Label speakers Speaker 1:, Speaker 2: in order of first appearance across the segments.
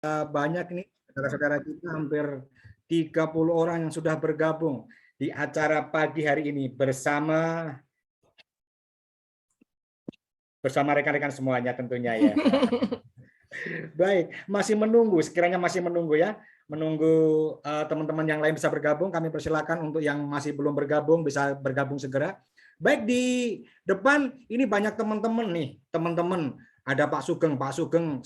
Speaker 1: banyak nih saudara-saudara kita, hampir 30 orang yang sudah bergabung di acara pagi hari ini bersama rekan-rekan semuanya tentunya ya. Baik, masih menunggu, sekiranya masih menunggu ya, menunggu teman-teman yang lain bisa bergabung. Kami persilakan untuk yang masih belum bergabung bisa bergabung segera. Baik, di depan ini banyak teman-teman nih, teman-teman. Ada Pak Sugeng,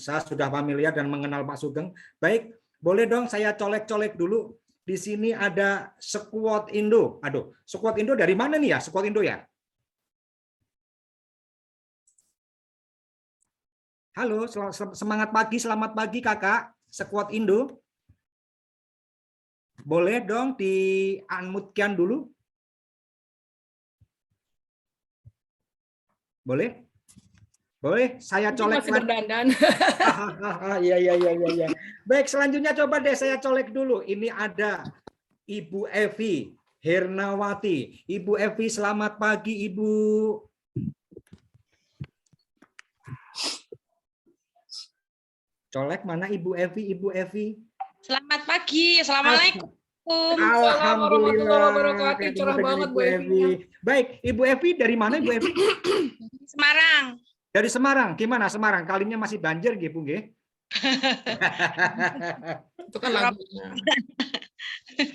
Speaker 1: saya sudah familiar dan mengenal Pak Sugeng. Baik, boleh dong saya colek-colek dulu. Di sini ada Squad Indo. Aduh, Squad Indo dari mana nih ya? Squad Indo ya? Halo, semangat pagi, selamat pagi Kakak, Squad Indo. Boleh dong di-unmute-kan dulu? Boleh? Boleh, saya colek.
Speaker 2: Masih berdandan.
Speaker 1: Iya. Baik, selanjutnya coba deh saya colek dulu. Ini ada Ibu Evi Hernawati. Ibu Evi, selamat pagi, Ibu. Colek mana Ibu Evi? Ibu Evi.
Speaker 3: Selamat pagi. Assalamualaikum.
Speaker 1: Alhamdulillah.
Speaker 2: Cerah banget Bu
Speaker 1: Evi. Baik, Ibu Evi dari mana Ibu Evi?
Speaker 3: Semarang.
Speaker 1: Dari Semarang. Gimana Semarang? Kalinya masih banjir nggih, Bu nggih?
Speaker 2: Itu kan lagunya.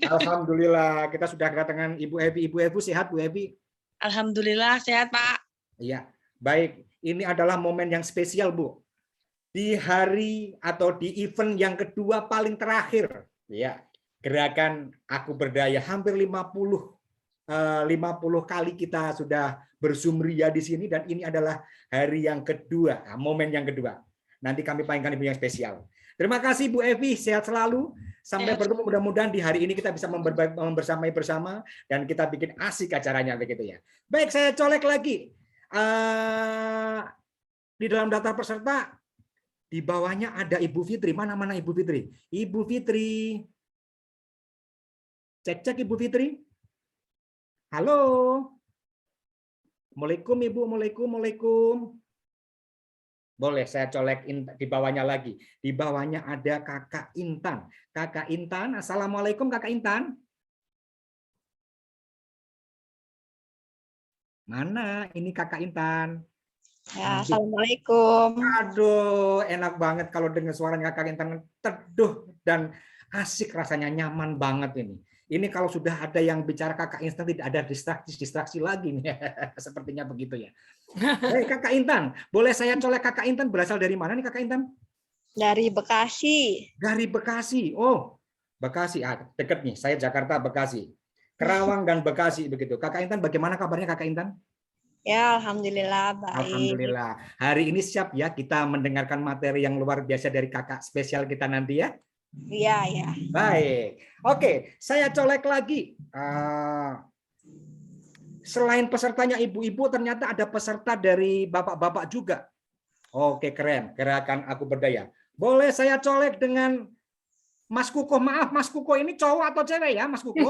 Speaker 1: Alhamdulillah, kita sudah kedatangan Ibu Evi. Ibu Evi sehat, Bu Evi?
Speaker 3: Alhamdulillah sehat, Pak.
Speaker 1: Iya, baik. Ini adalah momen yang spesial, Bu. Di hari atau di event yang kedua paling terakhir, ya, gerakan Aku Berdaya, hampir 50 kali kita sudah bersumria di sini, dan ini adalah hari yang kedua, momen yang kedua. Nanti kami mainkan Ibu yang spesial. Terima kasih Bu Evi, sehat selalu. Sampai bertemu, mudah-mudahan di hari ini kita bisa membersamai bersama dan kita bikin asik acaranya begitu ya. Baik, saya colek lagi. Di dalam daftar peserta di bawahnya ada Ibu Fitri. Mana Ibu Fitri? Ibu Fitri. Cek Ibu Fitri. Halo. Assalamualaikum Ibu, Waalaikumsalam. Boleh saya colek di bawahnya lagi. Di bawahnya ada Kakak Intan. Kakak Intan, Assalamualaikum Kakak Intan. Mana ini Kakak Intan?
Speaker 4: Ya, Assalamualaikum.
Speaker 1: Aduh, enak banget kalau dengar suaranya Kakak Intan, teduh dan asik rasanya, nyaman banget ini. Ini kalau sudah ada yang bicara Kakak Intan tidak ada distraksi lagi nih. Sepertinya begitu ya. Baik, Kakak Intan, boleh saya colek Kakak Intan berasal dari mana nih Kakak Intan?
Speaker 4: Dari Bekasi.
Speaker 1: Dari Bekasi. Oh, Bekasi. Dekat nih, saya Jakarta, Bekasi. Kerawang dan Bekasi begitu. Kakak Intan, bagaimana kabarnya Kakak Intan?
Speaker 4: Ya, alhamdulillah baik.
Speaker 1: Alhamdulillah. Hari ini siap ya kita mendengarkan materi yang luar biasa dari Kakak spesial kita nanti ya?
Speaker 4: Iya, ya.
Speaker 1: Baik. Oke, saya colek lagi. Selain pesertanya ibu-ibu, ternyata ada peserta dari bapak-bapak juga. Oke, keren. Gerakan Aku Berdaya. Boleh saya colek dengan Mas Kuko. Maaf, Mas Kuko ini cowok atau cewek ya, Mas Kuko?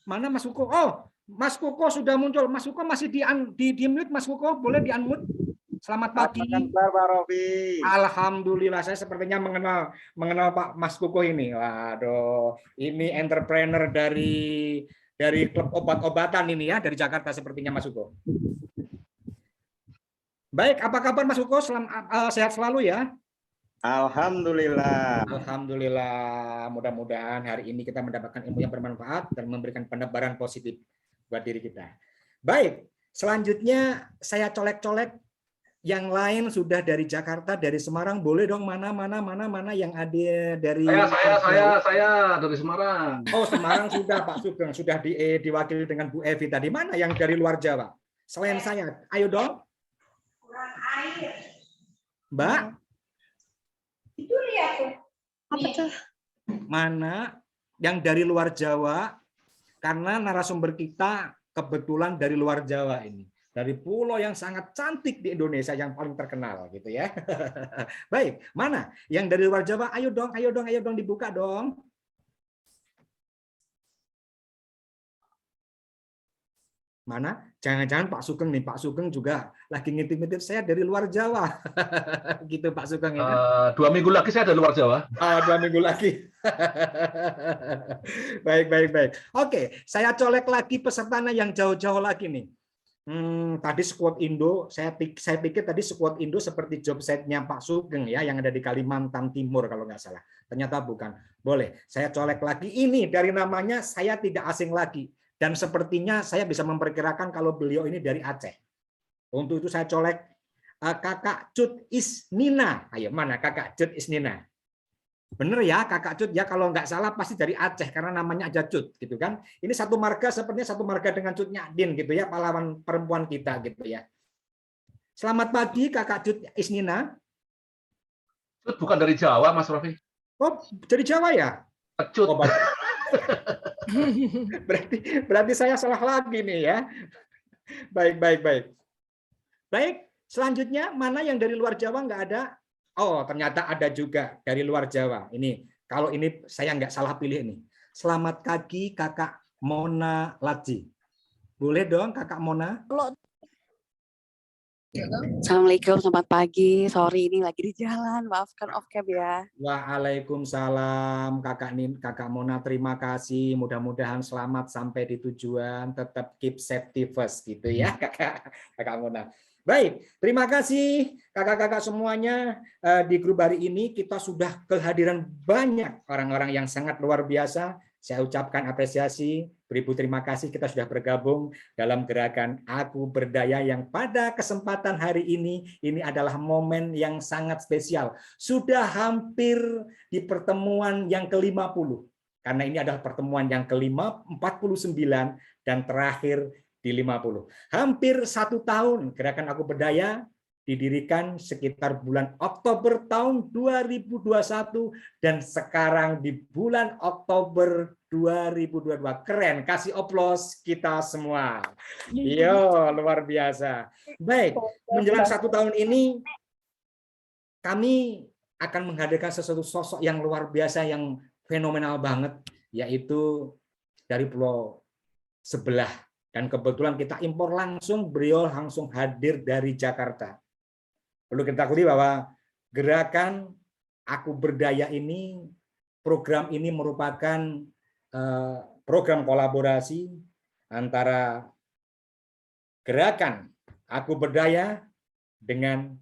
Speaker 1: Mana Mas Kuko? Oh, Mas Kuko sudah muncul. Mas Kuko masih di mute, Mas Kuko. Boleh di-unmute? Selamat pagi. Alhamdulillah, saya sepertinya mengenal Pak Mas Kuko ini. Waduh, ini entrepreneur dari klub obat-obatan ini ya, dari Jakarta sepertinya Mas Kuko. Baik, apa kabar Mas Kuko? Sehat selalu ya?
Speaker 5: Alhamdulillah.
Speaker 1: Alhamdulillah. Mudah-mudahan hari ini kita mendapatkan ilmu yang bermanfaat dan memberikan penebaran positif buat diri kita. Baik, selanjutnya saya colek-colek. Yang lain sudah dari Jakarta, dari Semarang, boleh dong mana yang ada dari
Speaker 6: saya dari Semarang.
Speaker 1: Oh, Semarang sudah Pak Sugeng, sudah diwakili dengan Bu Evi tadi. Mana yang dari luar Jawa? Selain saya, ayo dong.
Speaker 7: Kurang air.
Speaker 1: Mbak?
Speaker 7: Itu lihat tuh.
Speaker 4: Apa tuh?
Speaker 1: Mana yang dari luar Jawa? Karena narasumber kita kebetulan dari luar Jawa ini. Dari pulau yang sangat cantik di Indonesia yang paling terkenal gitu ya. Baik, mana yang dari luar Jawa? Ayo dong dibuka dong. Mana? Jangan-jangan Pak Sugeng nih, Pak Sugeng juga lagi ngintip-ngintip saya dari luar Jawa. Gitu Pak Sugeng ya kan?
Speaker 6: 2 minggu lagi saya ada luar Jawa.
Speaker 1: 2 minggu lagi. Baik. Oke, saya colek lagi pesertanya yang jauh-jauh lagi nih. Tadi Squad Indo, saya pikir tadi Squad Indo seperti job site-nya Pak Sugeng ya, yang ada di Kalimantan Timur kalau nggak salah. Ternyata bukan. Boleh, saya colek lagi. Ini dari namanya saya tidak asing lagi. Dan sepertinya saya bisa memperkirakan kalau beliau ini dari Aceh. Untuk itu saya colek Kakak Cut Isnina. Ayo, mana Kakak Cut Isnina? Bener ya Kakak Cut ya, kalau nggak salah pasti dari Aceh karena namanya aja Cut gitu kan. Ini satu marga, sepertinya satu marga dengan Cut Nyadin gitu ya, pahlawan perempuan kita gitu ya. Selamat pagi Kakak Cut Isnina.
Speaker 6: Cut bukan dari Jawa, Mas Rofi.
Speaker 1: Oh, dari Jawa ya?
Speaker 6: Cut.
Speaker 1: Oh, berarti saya salah lagi nih ya. Baik. Baik, selanjutnya mana yang dari luar Jawa nggak ada? Oh, ternyata ada juga dari luar Jawa. Ini kalau ini saya nggak salah pilih nih. Selamat pagi Kakak Mona Laji. Boleh dong Kakak Mona?
Speaker 5: Assalamualaikum, selamat pagi. Sorry ini lagi di jalan, maafkan off cam ya.
Speaker 1: Waalaikumsalam Kakak Mona, terima kasih. Mudah-mudahan selamat sampai di tujuan. Tetap keep safety first gitu ya Kakak Mona. Baik, terima kasih kakak-kakak semuanya. Di grup hari ini kita sudah kehadiran banyak orang-orang yang sangat luar biasa. Saya ucapkan apresiasi, beribu terima kasih kita sudah bergabung dalam gerakan Aku Berdaya yang pada kesempatan hari ini adalah momen yang sangat spesial. Sudah hampir di pertemuan yang ke-50. Karena ini adalah pertemuan yang ke-49 dan terakhir di 50. Hampir 1 tahun gerakan Aku Berdaya didirikan sekitar bulan Oktober tahun 2021 dan sekarang di bulan Oktober 2022. Keren, kasih oplos kita semua. Yo, luar biasa. Baik, menjelang 1 tahun ini kami akan menghadirkan sesuatu sosok yang luar biasa, yang fenomenal banget, yaitu dari pulau sebelah. Dan kebetulan kita impor langsung, beliau langsung hadir dari Jakarta. Perlu kita ketahui bahwa gerakan Aku Berdaya ini, program ini merupakan program kolaborasi antara gerakan Aku Berdaya dengan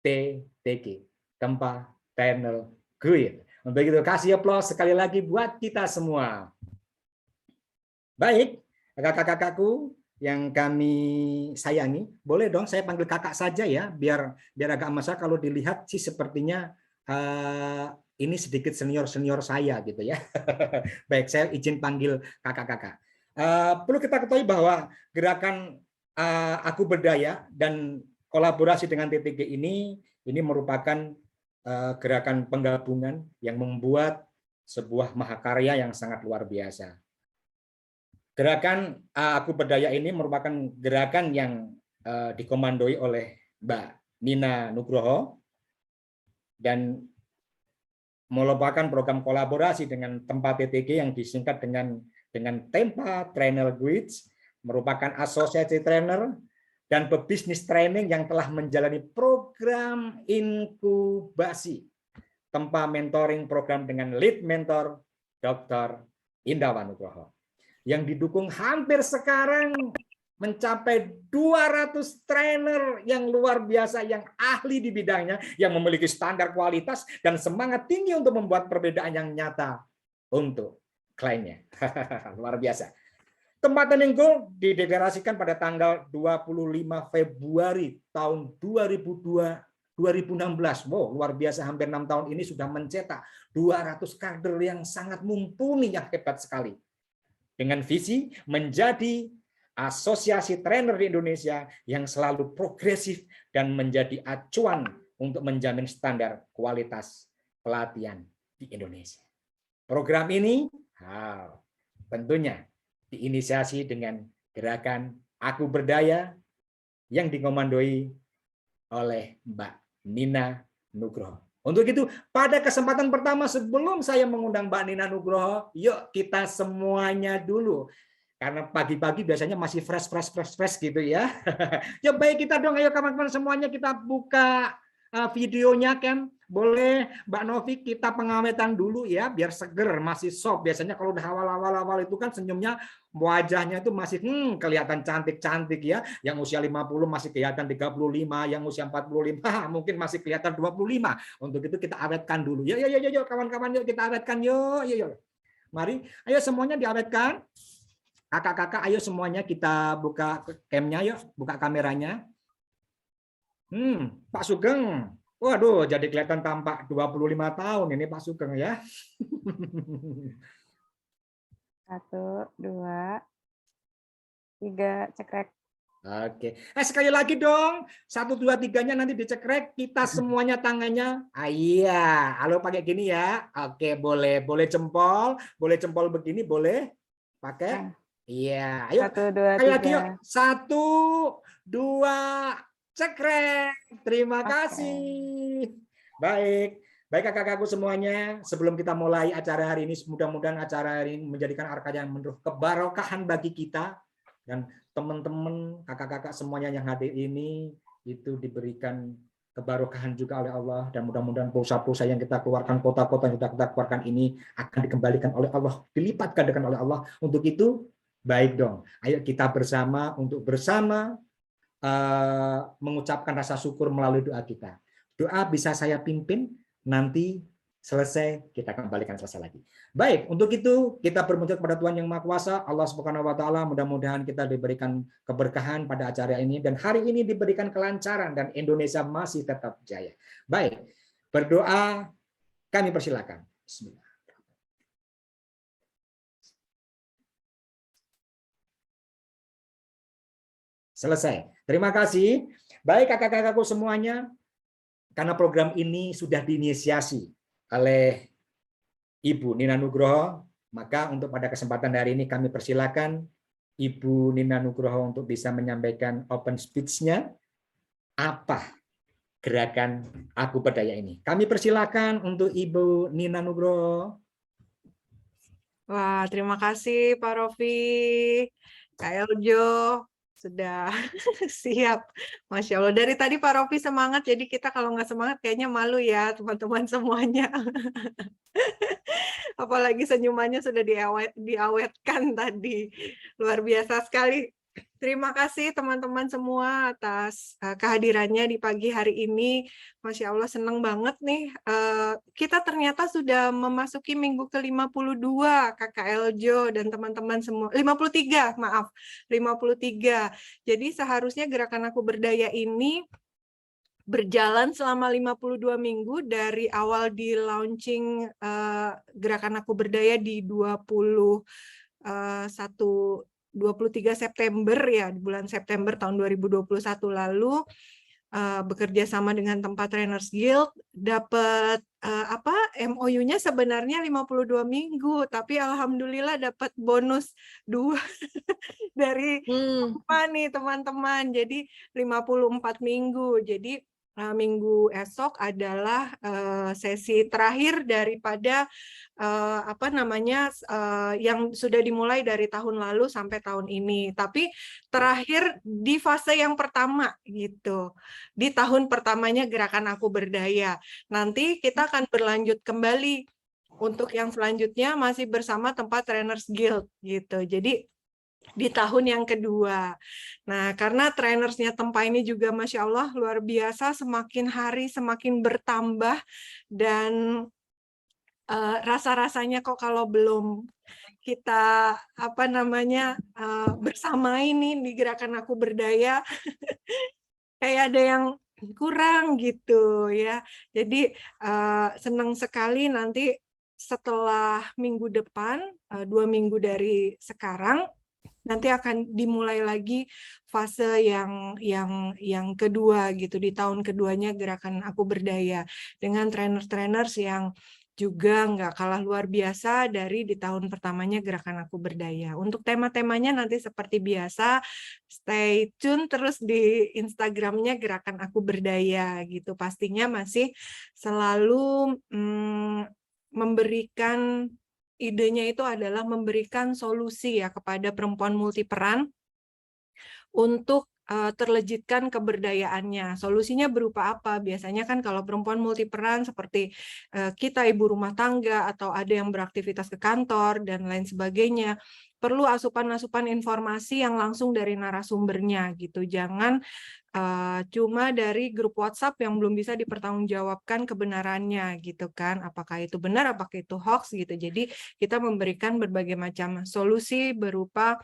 Speaker 1: TTG, Tempa Tunnel Grid. Untuk itu kasih aplaus sekali lagi buat kita semua. Baik, kakak-kakakku yang kami sayangi, boleh dong saya panggil kakak saja ya, biar agak masalah. Kalau dilihat sih sepertinya ini sedikit senior saya gitu ya. Baik, saya izin panggil kakak-kakak. Perlu kita ketahui bahwa gerakan Aku Berdaya dan kolaborasi dengan TTG ini merupakan gerakan penggabungan yang membuat sebuah mahakarya yang sangat luar biasa. Gerakan Aku Berdaya ini merupakan gerakan yang dikomandoi oleh Mbak Nina Nugroho dan merupakan program kolaborasi dengan Tempa TTG yang disingkat dengan Tempa Trainer Guides, merupakan asosiasi trainer dan pebisnis training yang telah menjalani program inkubasi Tempa mentoring program dengan lead mentor Dr. Indawa Nugroho, yang didukung hampir sekarang mencapai 200 trainer yang luar biasa, yang ahli di bidangnya, yang memiliki standar kualitas dan semangat tinggi untuk membuat perbedaan yang nyata untuk kliennya. Luar biasa. Tempat Tunnel Grid dideklarasikan pada tanggal 25 Februari tahun 2016. Wow, luar biasa, hampir 6 tahun ini sudah mencetak 200 kader yang sangat mumpuni, yang hebat sekali. Dengan visi menjadi asosiasi trainer di Indonesia yang selalu progresif dan menjadi acuan untuk menjamin standar kualitas pelatihan di Indonesia. Program ini tentunya diinisiasi dengan gerakan Aku Berdaya yang dikomandoi oleh Mbak Nina Nugroho. Untuk itu, pada kesempatan pertama sebelum saya mengundang Mbak Nina Nugroho, yuk kita semuanya dulu Karena pagi-pagi biasanya masih fresh gitu ya. Ya baik, kita dong, ayo kawan-kawan semuanya kita buka videonya kan. Boleh Mbak Novi, kita pengawetan dulu ya biar seger, masih soft. Biasanya kalau udah awal itu kan senyumnya, wajahnya itu masih kelihatan cantik-cantik ya. Yang usia 50 masih kelihatan 35, yang usia 45 mungkin masih kelihatan 25. Untuk itu kita awetkan dulu. Yuk kawan-kawan, yuk kita awetkan yuk. Mari, ayo semuanya diawetkan. Kakak-kakak, ayo semuanya kita buka cam-nya yuk, buka kameranya. Pak Sugeng. Waduh, jadi kelihatan tampak 25 tahun ini Pak Sugeng ya.
Speaker 8: 1, 2, 3, cekrek.
Speaker 1: Oke. Sekali lagi dong. 1, 2, 3-nya nanti dicekrek. Kita semuanya tangannya. Iya. Halo pakai gini ya. Oke, boleh. Boleh jempol begini, boleh pakai. Iya. Ayo.
Speaker 8: 1, 2, 3.
Speaker 1: Lagi yuk. 1, 2, cekrek. Terima kasih. Baik kakak-kakakku semuanya, sebelum kita mulai acara hari ini, mudah-mudahan acara hari ini menjadikan yang menuruh kebarokahan bagi kita dan teman-teman, kakak-kakak semuanya yang hadir ini itu diberikan kebarokahan juga oleh Allah, dan mudah-mudahan pulsa-pulsa yang kita keluarkan, kota-kota yang kita keluarkan ini akan dikembalikan oleh Allah, dilipat gandakan oleh Allah. Untuk itu baik dong, ayo kita bersama mengucapkan rasa syukur melalui doa kita. Doa bisa saya pimpin, nanti selesai kita kembalikan selesai lagi. Baik, untuk itu kita bermunculan kepada Tuhan Yang Maha Kuasa, Allah Subhanahu wa taala, mudah-mudahan kita diberikan keberkahan pada acara ini dan hari ini diberikan kelancaran dan Indonesia masih tetap jaya. Baik, berdoa kami persilakan. Bismillah. Selesai. Terima kasih. Baik kakak-kakakku semuanya, karena program ini sudah diinisiasi oleh Ibu Nina Nugroho, maka untuk pada kesempatan hari ini kami persilakan Ibu Nina Nugroho untuk bisa menyampaikan open speech-nya apa gerakan Aku Berdaya ini. Kami persilakan untuk Ibu Nina Nugroho.
Speaker 9: Wah, terima kasih Pak Rofi, Kak Eljo, sudah siap. Masya Allah, dari tadi Pak Rofi semangat, jadi kita kalau nggak semangat kayaknya malu ya teman-teman semuanya. Apalagi senyumannya sudah diawetkan tadi. Luar biasa sekali. Terima kasih teman-teman semua atas kehadirannya di pagi hari ini. Masya Allah, senang banget nih. Kita ternyata sudah memasuki minggu ke-52, Kakak Eljo dan teman-teman semua. 53, maaf. 53. Jadi seharusnya Gerakan Aku Berdaya ini berjalan selama 52 minggu dari awal di launching Gerakan Aku Berdaya di 23 September ya, di bulan September tahun 2021 lalu, bekerja sama dengan Tempat Trainers Guild, dapat MOU-nya sebenarnya 52 minggu, tapi alhamdulillah dapat bonus 2 dari nih teman-teman, jadi 54 minggu. Jadi minggu esok adalah sesi terakhir daripada yang sudah dimulai dari tahun lalu sampai tahun ini. Tapi terakhir di fase yang pertama gitu. Di tahun pertamanya Gerakan Aku Berdaya. Nanti kita akan berlanjut kembali untuk yang selanjutnya masih bersama Tempat Trainers Guild gitu. Jadi di tahun yang kedua. Nah, karena trainersnya Tempa ini juga Masya Allah luar biasa, semakin hari semakin bertambah, dan rasa-rasanya kok kalau belum kita bersama ini di Gerakan Aku Berdaya kayak ada yang kurang gitu ya. Jadi senang sekali nanti setelah minggu depan, 2 minggu dari sekarang, nanti akan dimulai lagi fase yang kedua gitu, di tahun keduanya Gerakan Aku Berdaya dengan trainer-trainers yang juga nggak kalah luar biasa dari di tahun pertamanya Gerakan Aku Berdaya. Untuk tema-temanya nanti seperti biasa, stay tune terus di Instagramnya Gerakan Aku Berdaya gitu. Pastinya masih selalu memberikan idenya itu adalah memberikan solusi ya kepada perempuan multiperan untuk terlejitkan keberdayaannya. Solusinya berupa apa? Biasanya kan kalau perempuan multiperan seperti kita ibu rumah tangga atau ada yang beraktivitas ke kantor dan lain sebagainya, perlu asupan-asupan informasi yang langsung dari narasumbernya gitu. Jangan cuma dari grup WhatsApp yang belum bisa dipertanggungjawabkan kebenarannya gitu kan. Apakah itu benar, apakah itu hoax gitu. Jadi kita memberikan berbagai macam solusi berupa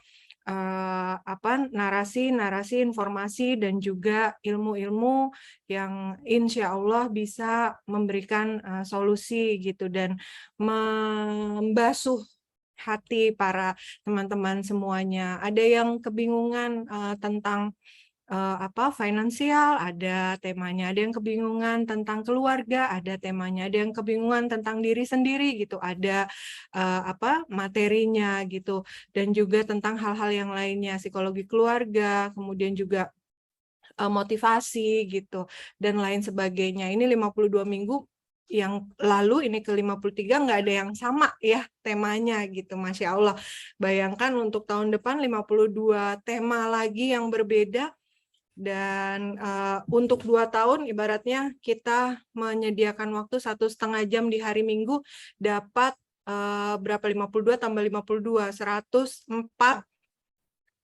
Speaker 9: narasi, informasi dan juga ilmu-ilmu yang insya Allah bisa memberikan solusi gitu dan membasuh hati para teman-teman semuanya. Ada yang kebingungan tentang finansial, ada temanya, ada yang kebingungan tentang keluarga, ada temanya, ada yang kebingungan tentang diri sendiri gitu, ada materinya gitu, dan juga tentang hal-hal yang lainnya, psikologi keluarga, kemudian juga motivasi gitu dan lain sebagainya. Ini 52 minggu yang lalu, ini ke-53 nggak ada yang sama ya temanya gitu, Masya Allah. Bayangkan untuk tahun depan 52 tema lagi yang berbeda. Dan untuk 2 tahun ibaratnya kita menyediakan waktu 1,5 jam di hari Minggu dapat berapa 52 tambah 52 104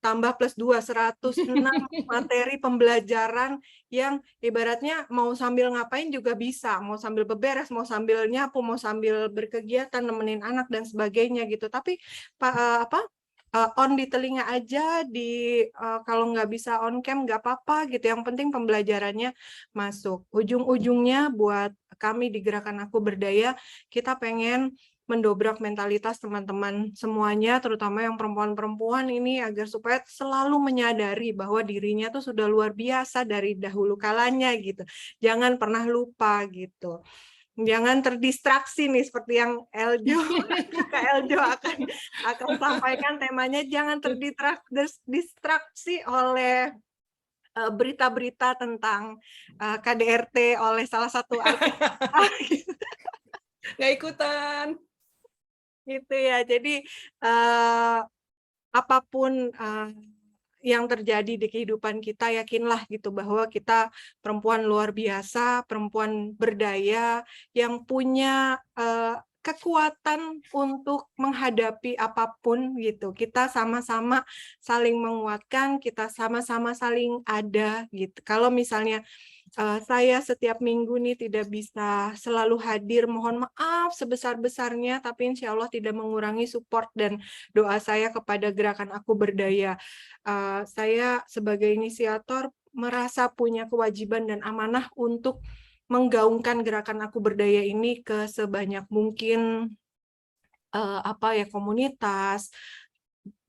Speaker 9: tambah plus 2 106 materi pembelajaran yang ibaratnya mau sambil ngapain juga bisa, mau sambil beberes, mau sambil nyapu, mau sambil berkegiatan nemenin anak dan sebagainya gitu. Tapi on di telinga aja, kalau nggak bisa on cam nggak apa-apa gitu, yang penting pembelajarannya masuk. Ujung-ujungnya buat kami di Gerakan Aku Berdaya, kita pengen mendobrak mentalitas teman-teman semuanya, terutama yang perempuan-perempuan ini, agar supaya selalu menyadari bahwa dirinya tuh sudah luar biasa dari dahulu kalanya gitu. Jangan pernah lupa gitu. Jangan terdistraksi nih seperti yang Kak Eljo akan sampaikan temanya, jangan terdistraksi oleh berita-berita tentang KDRT oleh salah satu artis
Speaker 2: Nggak ikutan.
Speaker 9: gitu ya. Jadi apapun yang terjadi di kehidupan kita, yakinlah gitu bahwa kita perempuan luar biasa, perempuan berdaya yang punya kekuatan untuk menghadapi apapun gitu. Kita sama-sama saling menguatkan, kita sama-sama saling ada gitu. Kalau misalnya saya setiap minggu nih tidak bisa selalu hadir, mohon maaf sebesar-besarnya, tapi insya Allah tidak mengurangi support dan doa saya kepada Gerakan Aku Berdaya. Saya sebagai inisiator merasa punya kewajiban dan amanah untuk menggaungkan Gerakan Aku Berdaya ini ke sebanyak mungkin komunitas,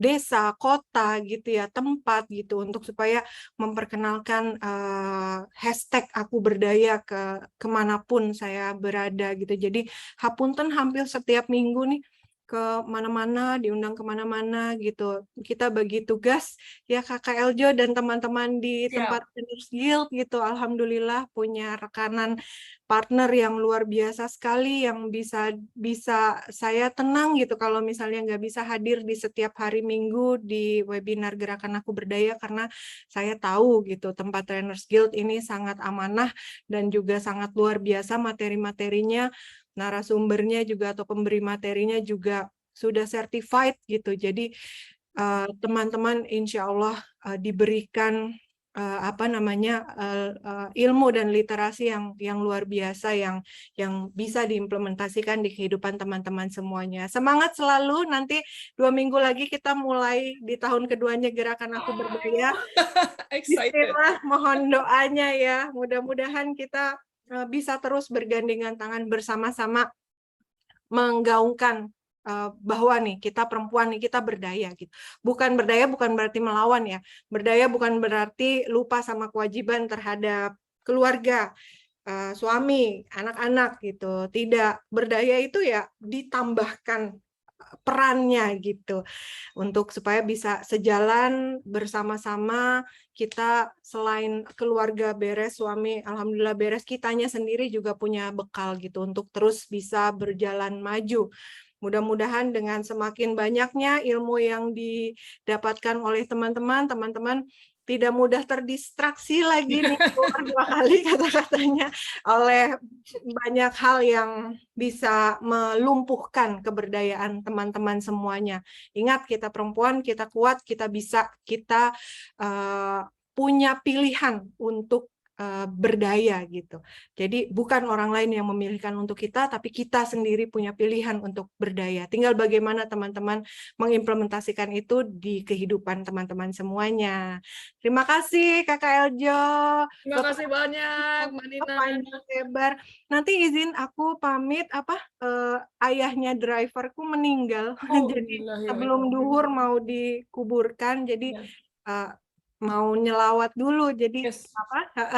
Speaker 9: desa, kota gitu ya, tempat gitu, untuk supaya memperkenalkan hashtag Aku Berdaya ke kemanapun saya berada gitu. Jadi hapunten hampir setiap minggu nih ke mana-mana, diundang kemana-mana gitu. Kita bagi tugas ya Kakak Eljo dan teman-teman di tempat Trainers Guild gitu. Alhamdulillah punya rekanan partner yang luar biasa sekali, yang bisa saya tenang gitu kalau misalnya nggak bisa hadir di setiap hari Minggu di webinar Gerakan Aku Berdaya, karena saya tahu gitu tempat Trainers Guild ini sangat amanah dan juga sangat luar biasa materi-materinya, narasumbernya juga atau pemberi materinya juga sudah certified gitu. Jadi teman-teman insya Allah diberikan ilmu dan literasi yang luar biasa yang bisa diimplementasikan di kehidupan teman-teman semuanya. Semangat selalu, nanti 2 minggu lagi kita mulai di tahun keduanya Gerakan Aku Berdaya. Bismillah, mohon doanya ya, mudah-mudahan kita bisa terus bergandengan tangan bersama-sama menggaungkan bahwa nih kita perempuan nih, kita berdaya gitu. Bukan berdaya bukan berarti melawan ya. Berdaya bukan berarti lupa sama kewajiban terhadap keluarga, suami, anak-anak gitu. Tidak, berdaya itu ya ditambahkan perannya gitu, untuk supaya bisa sejalan bersama-sama. Kita selain keluarga beres, suami alhamdulillah beres, kitanya sendiri juga punya bekal gitu untuk terus bisa berjalan maju. Mudah-mudahan dengan semakin banyaknya ilmu yang didapatkan oleh teman-teman, teman-teman tidak mudah terdistraksi lagi nih dua kali kata-katanya oleh banyak hal yang bisa melumpuhkan keberdayaan teman-teman semuanya. Ingat, kita perempuan, kita kuat, kita bisa, kita punya pilihan untuk berdaya gitu. Jadi bukan orang lain yang memilihkan untuk kita, tapi kita sendiri punya pilihan untuk berdaya. Tinggal bagaimana teman-teman mengimplementasikan itu di kehidupan teman-teman semuanya. Terima kasih Kakak Eljo.
Speaker 2: Terima kasih banyak, Mbak Nina.
Speaker 9: Panjang lebar. Nanti izin aku pamit ayahnya driverku meninggal. Jadi sebelum duhur mau dikuburkan. Jadi mau nyelawat dulu, jadi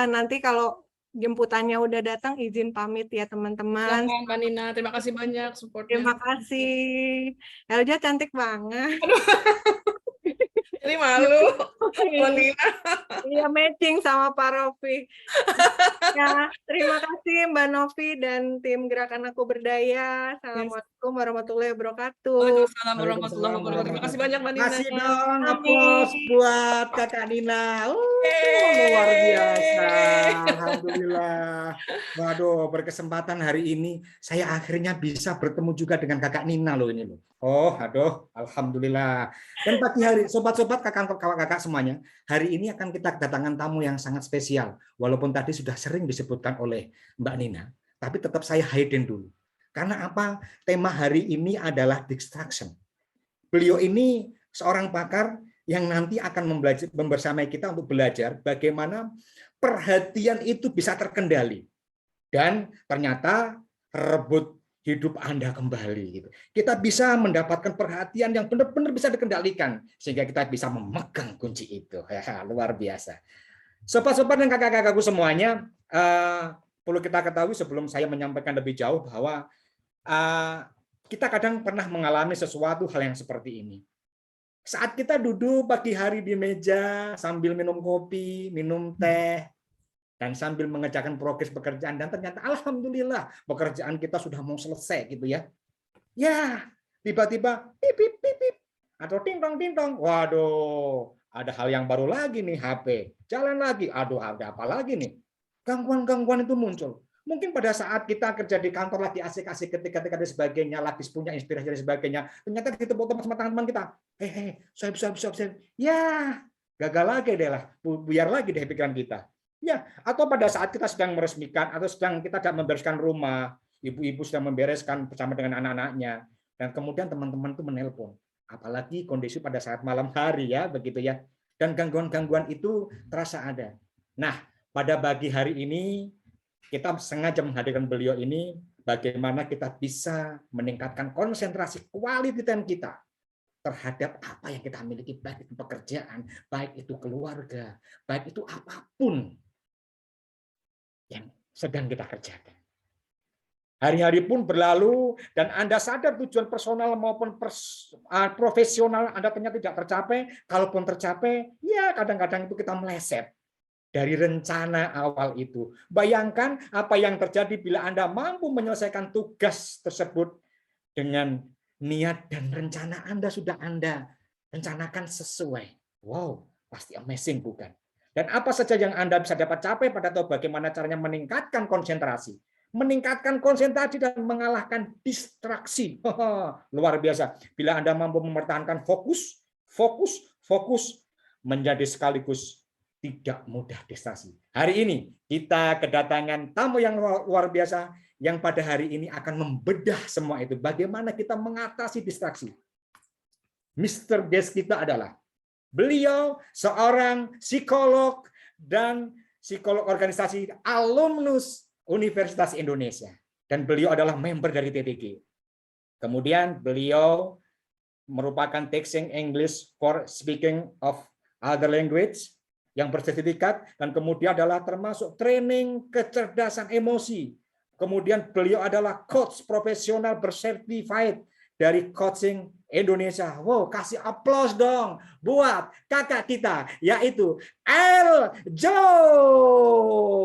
Speaker 9: nanti kalau jemputannya udah datang izin pamit ya teman-teman.
Speaker 2: Silakan Mbak Nina, terima kasih banyak supportnya.
Speaker 9: Terima kasih. Elja cantik banget.
Speaker 2: Jadi malu, Mbak Nina.
Speaker 9: Iya, matching sama Pak Rofi. Ya, terima kasih Mbak Novi dan tim Gerakan Aku Berdaya. Assalamualaikum warahmatullahi wabarakatuh.
Speaker 2: Waalaikumsalam warahmatullahi wabarakatuh. Terima kasih banyak Mbak Nina.
Speaker 1: Kasih dong aplaus buat Kakak Nina. Luar biasa. Alhamdulillah. Waduh, berkesempatan hari ini saya akhirnya bisa bertemu juga dengan Kakak Nina loh ini loh. Oh, aduh, alhamdulillah. Dan pagi hari, sobat-sobat, kakak-kakak semuanya, hari ini akan kita kedatangan tamu yang sangat spesial. Walaupun tadi sudah sering disebutkan oleh Mbak Nina, tapi tetap saya hidden dulu. Karena apa? Tema hari ini adalah distraction. Beliau ini seorang pakar yang nanti akan membersamai kita untuk belajar bagaimana perhatian itu bisa terkendali. Dan ternyata rebut hidup Anda kembali. Gitu. Kita bisa mendapatkan perhatian yang benar-benar bisa dikendalikan sehingga kita bisa memegang kunci itu. Ya, luar biasa. Sobat-sobat dan kakak-kakakku semuanya, perlu kita ketahui sebelum saya menyampaikan lebih jauh bahwa kita kadang pernah mengalami sesuatu hal yang seperti ini. Saat kita duduk pagi hari di meja sambil minum kopi, minum teh, dan sambil mengerjakan progres pekerjaan, dan ternyata alhamdulillah pekerjaan kita sudah mau selesai gitu ya. Ya, tiba-tiba pip pip pip pip atau ting tong, waduh, ada hal yang baru lagi nih, HP jalan lagi, aduh ada apa lagi nih, gangguan-gangguan itu muncul. Mungkin pada saat kita kerja di kantor lagi asik-asik ketika dan sebagainya, lagi punya inspirasi dan sebagainya, ternyata kita foto sama teman-teman kita, saya, ya gagal lagi deh lah, biar lagi deh pikiran kita. Ya, atau pada saat kita sedang meresmikan atau sedang kita sedang membereskan rumah, ibu-ibu sedang membereskan bersama dengan anak-anaknya, dan kemudian teman-teman itu menelpon. Apalagi kondisi pada saat malam hari ya, begitu ya. Dan gangguan-gangguan itu terasa ada. Nah, pada pagi hari ini kita sengaja menghadirkan beliau ini bagaimana kita bisa meningkatkan konsentrasi quality time kita terhadap apa yang kita miliki, baik itu pekerjaan, baik itu keluarga, baik itu apapun yang sedang kita kerjakan. Hari-hari pun berlalu dan Anda sadar tujuan personal maupun profesional Anda ternyata tidak tercapai. Kalaupun tercapai, ya kadang-kadang itu kita meleset dari rencana awal itu. Bayangkan apa yang terjadi bila Anda mampu menyelesaikan tugas tersebut dengan niat dan rencana Anda sudah Anda rencanakan sesuai. Wow, pasti amazing bukan? Dan apa saja yang Anda bisa dapat capai pada tahu bagaimana caranya meningkatkan konsentrasi. Meningkatkan konsentrasi dan mengalahkan distraksi. Luar biasa. Bila Anda mampu mempertahankan fokus, menjadi sekaligus tidak mudah distraksi. Hari ini kita kedatangan tamu yang luar biasa yang pada hari ini akan membedah semua itu. Bagaimana kita mengatasi distraksi. Mr. Guest kita adalah beliau seorang psikolog dan psikolog organisasi alumnus Universitas Indonesia. Dan beliau adalah member dari TTG. Kemudian beliau merupakan teaching English for speaking of other language yang bersertifikat dan kemudian adalah termasuk training kecerdasan emosi. Kemudian beliau adalah coach profesional bersertifikat dari Coaching Indonesia. Wow, kasih aplaus dong buat kakak kita, yaitu Eljo.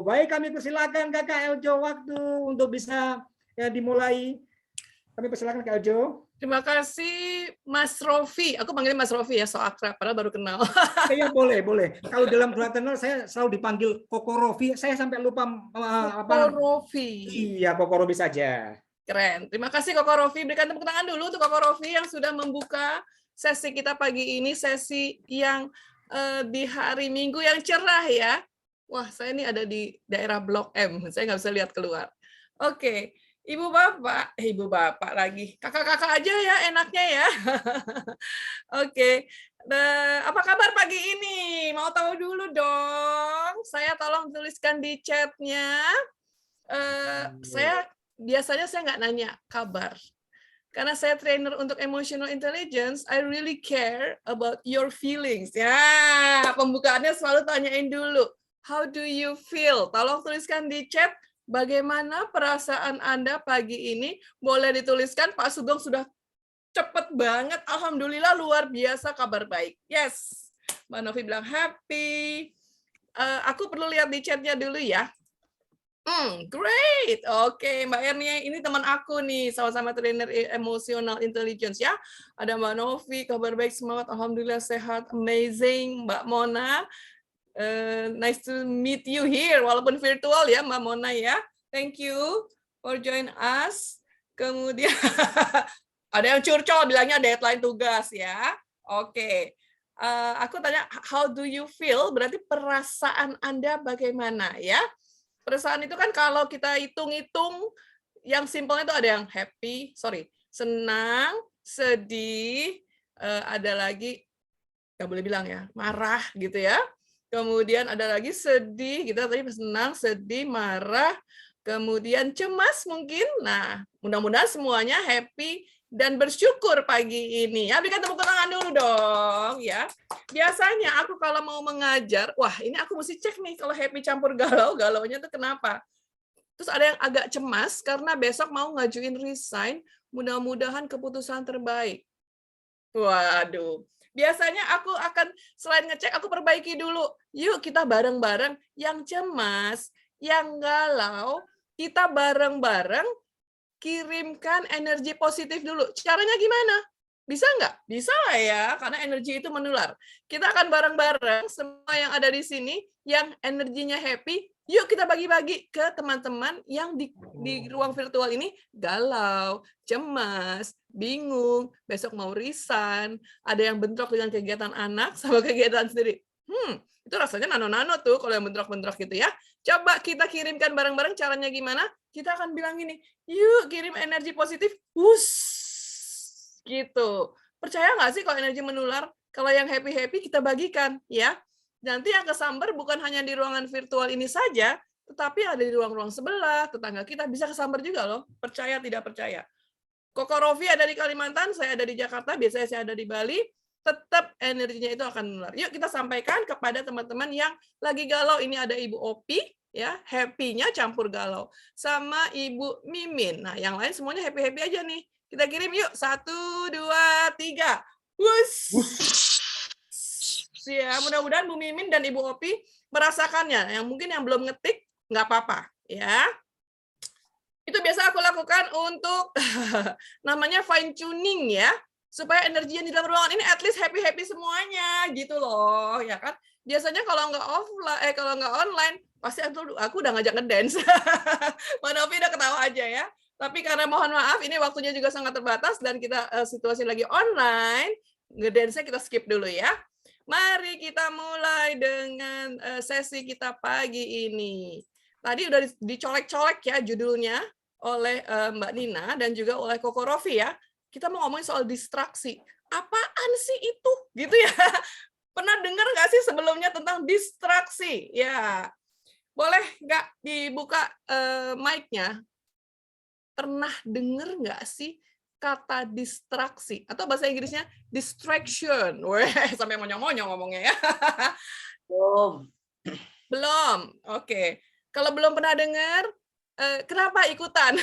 Speaker 1: Baik, kami persilakan kakak Eljo waktu untuk bisa ya, dimulai. Kami persilakan Kak Ojo.
Speaker 2: Terima kasih Mas Rofi. Aku panggil Mas Rofi ya, so akrab, padahal baru kenal.
Speaker 1: Iya boleh, boleh. Kalau dalam fraternal saya selalu dipanggil Koko Rofi. Saya sampai lupa
Speaker 2: Koko Rofi.
Speaker 1: Iya, Koko Rofi saja.
Speaker 2: Keren. Terima kasih Koko Rofi. Berikan tepuk tangan dulu untuk Koko Rofi yang sudah membuka sesi kita pagi ini, sesi yang di hari Minggu yang cerah ya. Wah, saya ini ada di daerah Blok M. Saya nggak bisa lihat keluar. Oke. Ibu bapak lagi, kakak-kakak aja ya enaknya ya. Oke, apa kabar pagi ini? Mau tahu dulu dong. Saya tolong tuliskan di chatnya. Biasanya saya nggak nanya kabar. Karena saya trainer untuk emotional intelligence, I really care about your feelings. Ya, pembukaannya selalu tanyain dulu. How do you feel? Tolong tuliskan di chat. Bagaimana perasaan Anda pagi ini? Boleh dituliskan, Pak Sugeng sudah cepet banget. Alhamdulillah luar biasa kabar baik. Yes. Mbak Novi bilang happy. Aku perlu lihat di chatnya dulu ya. Great. Oke, Mbak Ernia, ini teman aku nih, sama-sama trainer emotional intelligence ya. Ada Mbak Novi, kabar baik, semangat. Alhamdulillah sehat, amazing. Mbak Mona. Nice to meet you here, walaupun virtual ya, Mbak Mona ya. Thank you for join us. Kemudian ada yang curcol bilangnya deadline tugas ya. Oke. Aku tanya how do you feel? Berarti perasaan Anda bagaimana ya? Perasaan itu kan kalau kita hitung-hitung, yang simpelnya itu ada yang happy, senang, sedih, ada lagi nggak boleh bilang ya, marah gitu ya. Kemudian ada lagi sedih, kita tadi senang, sedih, marah, kemudian cemas mungkin. Nah, mudah-mudahan semuanya happy dan bersyukur pagi ini. Ya, berikan tepuk tangan dulu dong ya. Biasanya aku kalau mau mengajar, wah ini aku mesti cek nih kalau happy campur galau, galaunya tuh kenapa? Terus ada yang agak cemas karena besok mau ngajuin resign, mudah-mudahan keputusan terbaik. Waduh. Biasanya aku akan selain ngecek, aku perbaiki dulu. Yuk kita bareng-bareng yang cemas, yang galau, kita bareng-bareng kirimkan energi positif dulu. Caranya gimana? Bisa nggak? Bisa lah ya, karena energi itu menular. Kita akan bareng-bareng, semua yang ada di sini, yang energinya happy, yuk kita bagi-bagi ke teman-teman yang di ruang virtual ini galau, cemas, bingung, besok mau resign, ada yang bentrok dengan kegiatan anak sama kegiatan sendiri. Itu rasanya nano-nano tuh kalau yang bentrok-bentrok gitu ya. Coba kita kirimkan bareng-bareng, caranya gimana? Kita akan bilang gini, yuk kirim energi positif, gitu. Percaya nggak sih kalau energi menular? Kalau yang happy-happy kita bagikan, ya. Nanti yang kesamber bukan hanya di ruangan virtual ini saja, tetapi ada di ruang-ruang sebelah, tetangga kita bisa kesamber juga loh. Percaya tidak percaya. Koko Rofi ada di Kalimantan, saya ada di Jakarta, biasanya saya ada di Bali, tetap energinya itu akan menular. Yuk kita sampaikan kepada teman-teman yang lagi galau. Ini ada Ibu Opi, ya, happy-nya campur galau. Sama Ibu Mimin. Nah, yang lain semuanya happy-happy aja nih. Kita kirim yuk. 1, 2, 3. Ya, mudah-mudahan Bu Mimin dan Ibu Opi merasakannya. Yang mungkin yang belum ngetik, nggak apa-apa. Ya. Itu biasa aku lakukan untuk namanya fine tuning ya, supaya energi yang di dalam ruangan ini at least happy semuanya gitu loh, ya kan? Biasanya kalau nggak offline, kalau nggak online, pasti aku udah ngajak ngedance. Mbak Novi udah ketawa aja ya. Tapi karena mohon maaf, ini waktunya juga sangat terbatas dan kita situasi lagi online, ngedance-nya kita skip dulu ya. Mari kita mulai dengan sesi kita pagi ini. Tadi udah dicolek-colek ya judulnya oleh Mbak Nina dan juga oleh Koko Rofi ya. Kita mau ngomongin soal distraksi. Apaan sih itu? Gitu ya. Pernah dengar nggak sih sebelumnya tentang distraksi? Ya. Boleh nggak dibuka mic-nya? Pernah dengar nggak sih kata distraksi? Atau bahasa Inggrisnya distraction. Weh, sampai monyong-monyong ngomongnya ya. Belum. Oke. Kalau belum pernah dengar, kenapa ikutan?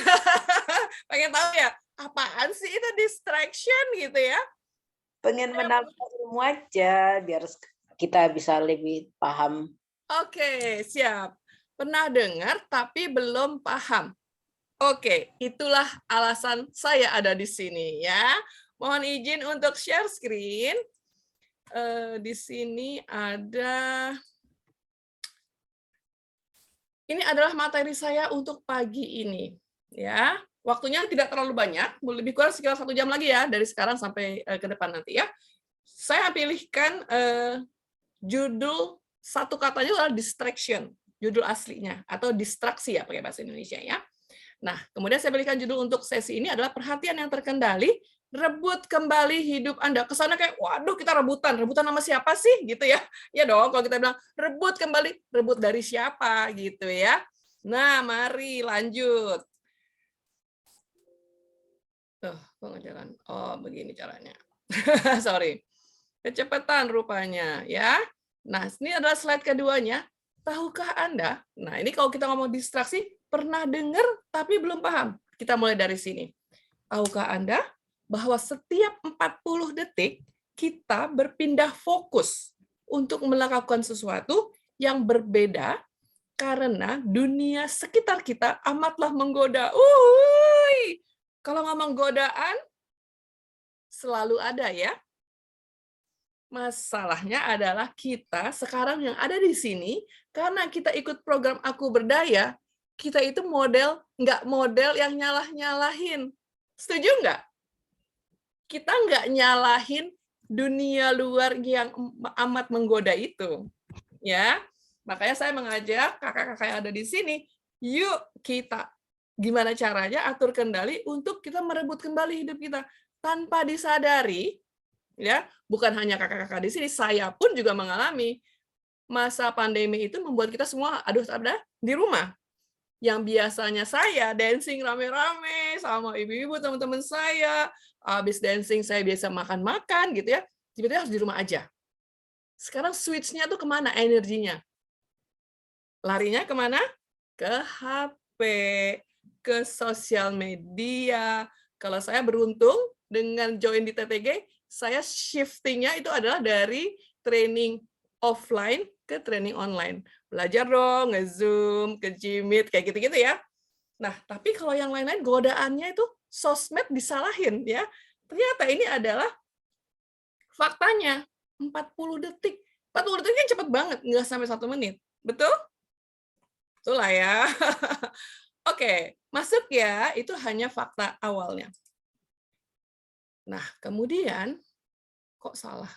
Speaker 2: Pengen tahu ya, apaan sih itu distraction gitu ya?
Speaker 10: Pengen menambah ilmu aja, biar kita bisa lebih paham.
Speaker 2: Oke, siap. Pernah dengar tapi belum paham. Oke, itulah alasan saya ada di sini ya. Mohon izin untuk share screen. Di sini ada, ini adalah materi saya untuk pagi ini ya. Waktunya tidak terlalu banyak, lebih kurang sekitar 1 jam lagi ya dari sekarang sampai ke depan nanti ya. Saya pilihkan judul satu katanya adalah distraction, judul aslinya atau distraksi ya pakai bahasa Indonesia ya. Nah, kemudian saya pilihkan judul untuk sesi ini adalah perhatian yang terkendali, rebut kembali hidup Anda. Kesannya kayak, waduh kita rebutan sama siapa sih gitu ya. Ya dong, kalau kita bilang rebut kembali, rebut dari siapa gitu ya. Nah, mari lanjut. Tuh, kok nggak jalan? Oh, begini caranya. Sorry. Kecepatan rupanya ya. Nah, ini adalah slide keduanya. Tahukah Anda? Nah, ini kalau kita ngomong distraksi, pernah dengar tapi belum paham. Kita mulai dari sini. Tahukah Anda bahwa setiap 40 detik kita berpindah fokus untuk melakukan sesuatu yang berbeda karena dunia sekitar kita amatlah menggoda. Kalau ngomong godaan, selalu ada ya. Masalahnya adalah kita sekarang yang ada di sini, karena kita ikut program Aku Berdaya, kita itu nggak model yang nyalah-nyalahin. Setuju nggak? Kita nggak nyalahin dunia luar yang amat menggoda itu. Ya, makanya saya mengajak kakak-kakak yang ada di sini, yuk kita gimana caranya atur kendali untuk kita merebut kembali hidup kita tanpa disadari. Ya, bukan hanya kakak-kakak di sini, saya pun juga mengalami masa pandemi itu membuat kita semua di rumah. Yang biasanya saya dancing rame-rame sama ibu-ibu teman-teman saya, habis dancing saya biasa makan-makan gitu ya, tiba-tiba harus di rumah aja. Sekarang switch-nya tuh kemana energinya? Larinya kemana? Ke HP, ke sosial media. Kalau saya beruntung dengan join di TTG, saya shifting-nya itu adalah dari training offline ke training online. Belajar dong, nge-Zoom, ke Jimit, kayak gitu-gitu ya. Nah, tapi kalau yang lain-lain, godaannya itu sosmed disalahin ya. Ternyata ini adalah faktanya, 40 detik. 40 detik kan cepet banget, nggak sampai 1 menit. Betul? Betul lah ya. Oke, masuk ya, itu hanya fakta awalnya. Nah, kemudian, kok salah?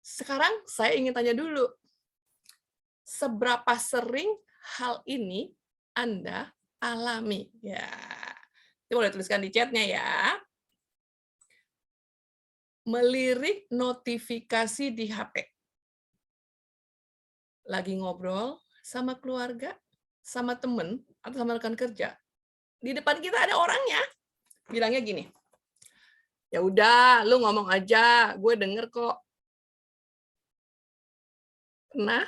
Speaker 2: Sekarang saya ingin tanya dulu, seberapa sering hal ini Anda alami? Ya, itu boleh tuliskan di chatnya ya. Melirik notifikasi di HP. Lagi ngobrol sama keluarga, sama temen, atau sama rekan kerja. Di depan kita ada orangnya. Bilangnya gini, ya udah, lu ngomong aja, gue denger kok. Nah,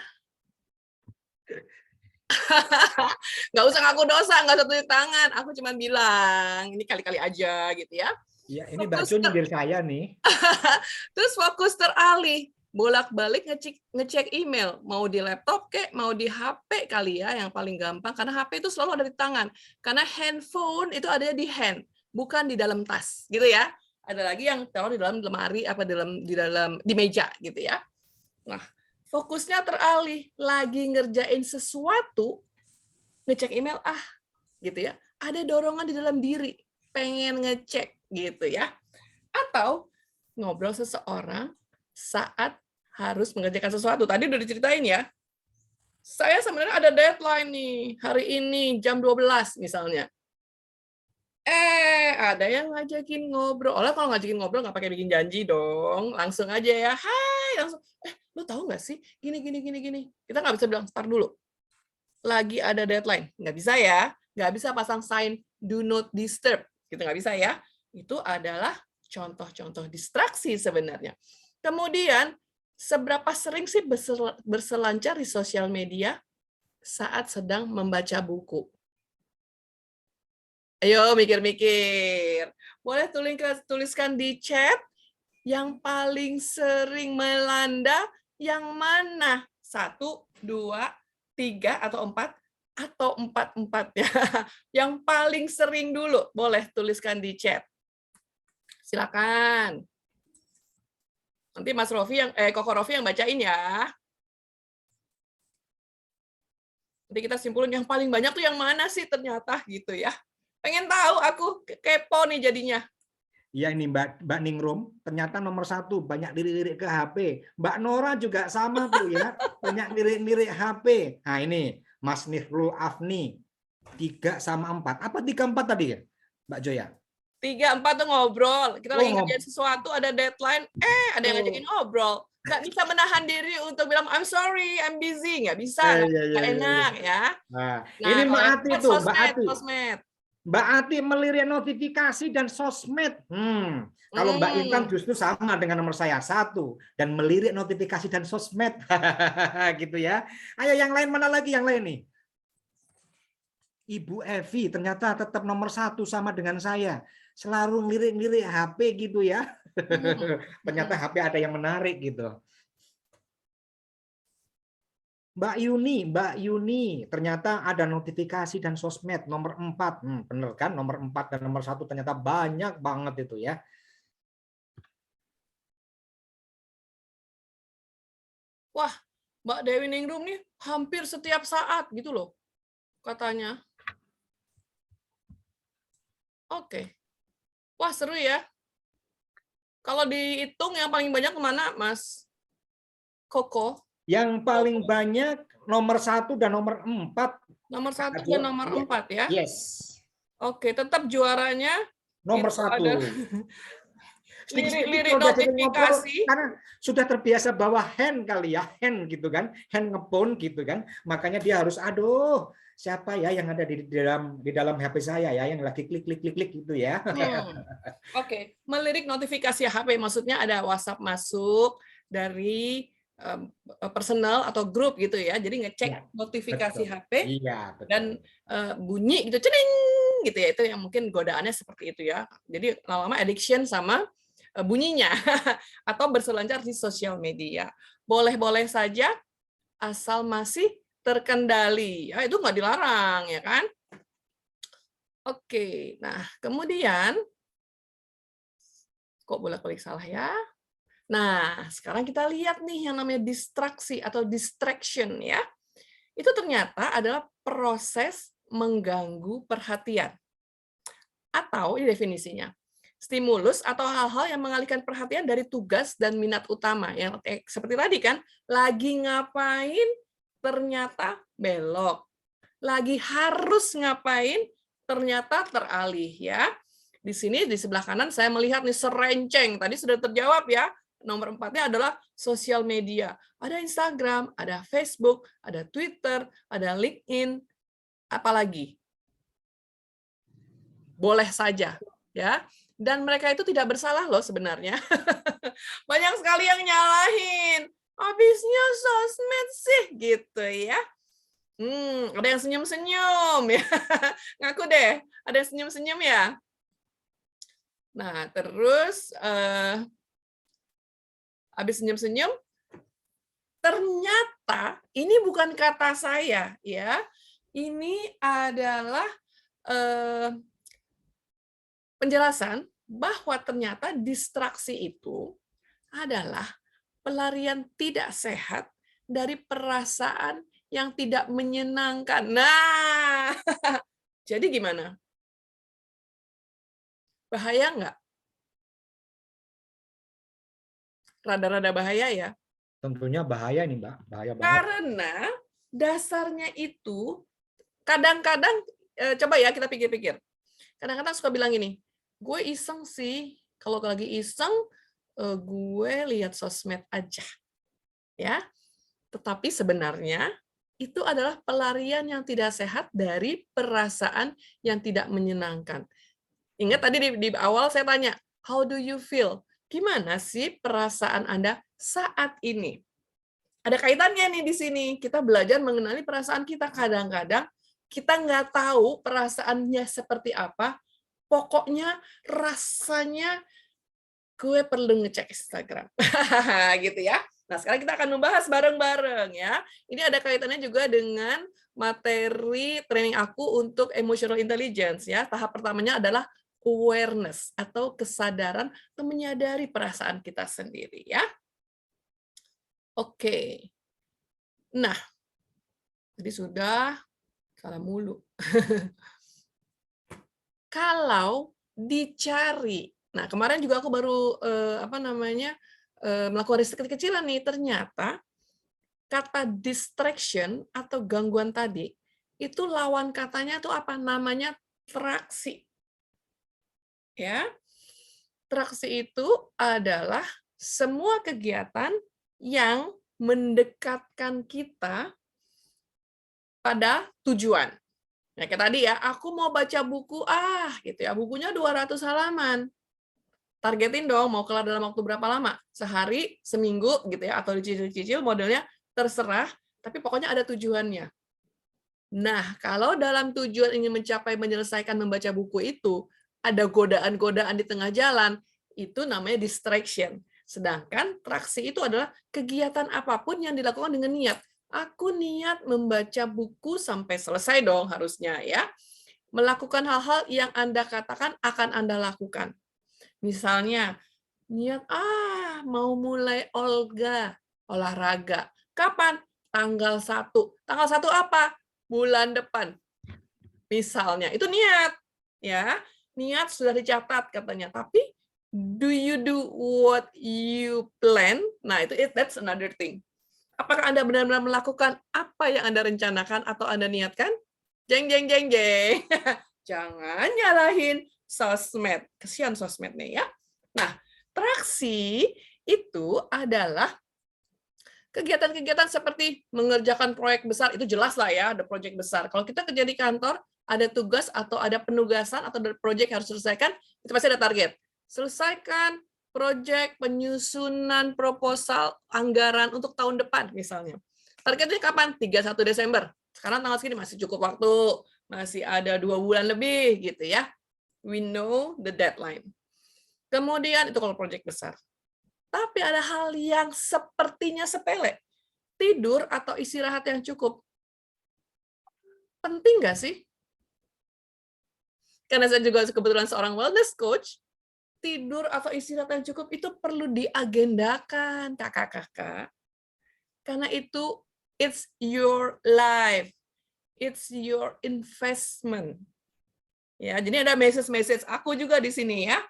Speaker 2: nggak usah ngaku dosa, nggak usah tunjuk tangan. Aku cuma bilang, ini kali-kali aja gitu ya.
Speaker 1: Iya, ini Bacu nyindir saya nih.
Speaker 2: Terus fokus teralih, bolak-balik ngecek email, mau di laptop kek, mau di HP kali ya, yang paling gampang. Karena HP itu selalu ada di tangan. Karena handphone itu ada di hand, bukan di dalam tas, gitu ya. Ada lagi yang taruh di dalam lemari, apa di meja, gitu ya. Nah, fokusnya teralih, lagi ngerjain sesuatu, ngecek email, gitu ya. Ada dorongan di dalam diri, pengen ngecek, gitu ya. Atau ngobrol seseorang saat harus mengerjakan sesuatu. Tadi udah diceritain ya. Saya sebenarnya ada deadline nih, hari ini jam 12 misalnya. Ada yang ngajakin ngobrol. Kalau ngajakin ngobrol nggak pakai bikin janji dong, langsung aja ya. Hai, langsung. Lu tahu nggak sih? Gini. Kita nggak bisa bilang start dulu. Lagi ada deadline, nggak bisa ya. Nggak bisa pasang sign do not disturb. Gitu nggak bisa ya. Itu adalah contoh-contoh distraksi sebenarnya. Kemudian, seberapa sering sih berselancar di sosial media saat sedang membaca buku? Ayo mikir-mikir. Boleh tuliskan di chat yang paling sering melanda yang mana? 1, 2, 3, atau 4? atau empat-empatnya? Yang paling sering dulu, boleh tuliskan di chat. Silakan. Nanti Mas Rofi Koko Rofi yang bacain ya. Nanti kita simpulin yang paling banyak tuh yang mana sih ternyata gitu ya. Pengen tahu aku, kepo nih jadinya.
Speaker 1: Iya ini Mbak Ningrum, ternyata nomor 1 banyak lirik-lirik ke HP. Mbak Nora juga sama tuh ya, banyak lirik-lirik HP. Nah ini Mas Nifrul Afni 3 sama 4. Apa 3 4 tadi ya, Mbak Joya?
Speaker 2: 3 4 tuh ngobrol. Kita lagi
Speaker 1: Oh,
Speaker 2: ngerjain sesuatu, ada deadline, ada yang ngajakin ngobrol. Nggak bisa menahan diri untuk bilang I'm sorry, I'm busy. Nggak bisa, nggak enak ya.
Speaker 1: Nah,
Speaker 2: Nah,
Speaker 1: ini Mbak
Speaker 2: kalau
Speaker 1: Ati
Speaker 2: yang
Speaker 1: tuh,
Speaker 2: sosmed,
Speaker 1: Mbak Ati.
Speaker 2: sosmed.
Speaker 1: Mbak Ati melirik notifikasi dan sosmed. Kalau Mbak Intan justru sama dengan nomor saya 1 dan melirik notifikasi dan sosmed. Gitu ya. Ayo yang lain, mana lagi yang lain nih? Ibu Evi ternyata tetap nomor 1 sama dengan saya. Selalu lirik-lirik HP gitu ya. Ternyata HP ada yang menarik gitu. Mbak Yuni, ternyata ada notifikasi dan sosmed nomor 4. Bener kan? Nomor 4 dan nomor 1 ternyata banyak banget itu ya.
Speaker 2: Wah, Mbak Dewi Ningrum nih hampir setiap saat gitu loh katanya. Oke. Wah, seru ya. Kalau dihitung yang paling banyak kemana, Mas Koko?
Speaker 1: Yang paling banyak nomor 1 dan nomor 4.
Speaker 2: Nomor 1 dan nomor 4 ya?
Speaker 1: Yes.
Speaker 2: Oke, tetap juaranya
Speaker 1: nomor
Speaker 2: itu
Speaker 1: 1.
Speaker 2: ada lirik-lirik notifikasi.
Speaker 1: Karena sudah terbiasa bawa hand kali ya, hand gitu kan, hand ngephone gitu kan. Makanya dia harus siapa ya yang ada di dalam HP saya ya yang lagi klik gitu ya.
Speaker 2: Oke, melirik notifikasi HP maksudnya ada WhatsApp masuk dari personal atau grup gitu ya. Jadi ngecek notifikasi
Speaker 1: betul.
Speaker 2: HP
Speaker 1: Iya, betul.
Speaker 2: dan bunyi gitu cening gitu ya. Itu yang mungkin godaannya seperti itu ya. Jadi lama-lama addiction sama bunyinya atau berselancar di sosial media. Boleh-boleh saja asal masih terkendali. Ya, itu nggak dilarang ya kan? Oke. Nah, kemudian kok bolak-balik salah ya? Nah, sekarang kita lihat nih yang namanya distraksi atau distraction ya. Itu ternyata adalah proses mengganggu perhatian. Atau ini definisinya, stimulus atau hal-hal yang mengalihkan perhatian dari tugas dan minat utama. Yang seperti tadi kan, lagi ngapain ternyata belok. Lagi harus ngapain ternyata teralih ya. Di sini di sebelah kanan saya melihat nih serenceng. Tadi sudah terjawab ya. Nomor 4-nya adalah sosial media. Ada Instagram, ada Facebook, ada Twitter, ada LinkedIn, apalagi. Boleh saja, ya. Dan mereka itu tidak bersalah loh sebenarnya. Banyak sekali yang nyalahin. Habisnya sosmed sih, gitu ya. Ada yang senyum-senyum ya. Ngaku deh, ada yang senyum-senyum ya. Nah, terus habis senyum-senyum, ternyata ini bukan kata saya ya. Ini adalah penjelasan bahwa ternyata distraksi itu adalah pelarian tidak sehat dari perasaan yang tidak menyenangkan. Nah, jadi gimana? Bahaya nggak? Rada-rada bahaya ya?
Speaker 1: Tentunya bahaya nih Mbak, bahaya banget.
Speaker 2: Karena dasarnya itu kadang-kadang, coba ya kita pikir-pikir. Kadang-kadang suka bilang gini, gue iseng sih, kalau lagi iseng, gue lihat sosmed aja. Ya, tetapi sebenarnya itu adalah pelarian yang tidak sehat dari perasaan yang tidak menyenangkan. Ingat tadi di awal saya tanya, how do you feel? Gimana sih perasaan Anda saat ini? Ada kaitannya nih di sini. Kita belajar mengenali perasaan kita. Kadang-kadang kita nggak tahu perasaannya seperti apa. Pokoknya rasanya gue perlu ngecek Instagram. Gitu ya. Nah, sekarang kita akan membahas bareng-bareng ya. Ini ada kaitannya juga dengan materi training aku untuk emotional intelligence ya. Tahap pertamanya adalah awareness atau kesadaran atau menyadari perasaan kita sendiri ya. Oke. Nah, jadi sudah salah mulu. Kalau dicari, nah kemarin juga aku baru melakukan riset kecil-kecilan nih, ternyata kata distraction atau gangguan tadi itu lawan katanya tuh apa? Namanya traksi. Ya. Traksi itu adalah semua kegiatan yang mendekatkan kita pada tujuan. Nah, kayak tadi ya, aku mau baca buku gitu ya. Bukunya 200 halaman. Targetin dong mau kelar dalam waktu berapa lama? Sehari, seminggu gitu ya, atau dicicil-cicil modelnya terserah, tapi pokoknya ada tujuannya. Nah, kalau dalam tujuan ingin mencapai menyelesaikan membaca buku itu, ada godaan-godaan di tengah jalan, itu namanya distraction. Sedangkan traksi itu adalah kegiatan apapun yang dilakukan dengan niat. Aku niat membaca buku sampai selesai dong harusnya ya. Melakukan hal-hal yang Anda katakan akan Anda lakukan. Misalnya, niat mau mulai olahraga. Kapan? Tanggal 1. Tanggal 1 apa? Bulan depan. Misalnya, itu niat. Ya, niat sudah dicatat katanya. Tapi, do you do what you plan? Nah, that's another thing. Apakah Anda benar-benar melakukan apa yang Anda rencanakan atau Anda niatkan? Jeng, jeng, jeng, jeng. Jangan nyalahin sosmed. Kesian sosmed nih ya. Nah, traksi itu adalah kegiatan-kegiatan seperti mengerjakan proyek besar. Itu jelas lah ya, ada proyek besar. Kalau kita kerja di kantor, ada tugas atau ada penugasan atau ada proyek harus selesaikan, itu pasti ada target. Selesaikan proyek penyusunan proposal anggaran untuk tahun depan misalnya. Targetnya kapan? 31 Desember. Sekarang tanggal segini masih cukup waktu. Masih ada 2 bulan lebih gitu ya. We know the deadline. Kemudian itu kalau proyek besar. Tapi ada hal yang sepertinya sepele. Tidur atau istirahat yang cukup. Penting nggak sih? Karena saya juga kebetulan seorang wellness coach, tidur atau istirahat yang cukup itu perlu diagendakan, kakak-kakak. Karena itu, it's your life. It's your investment. Ya, jadi ada message aku juga di sini ya,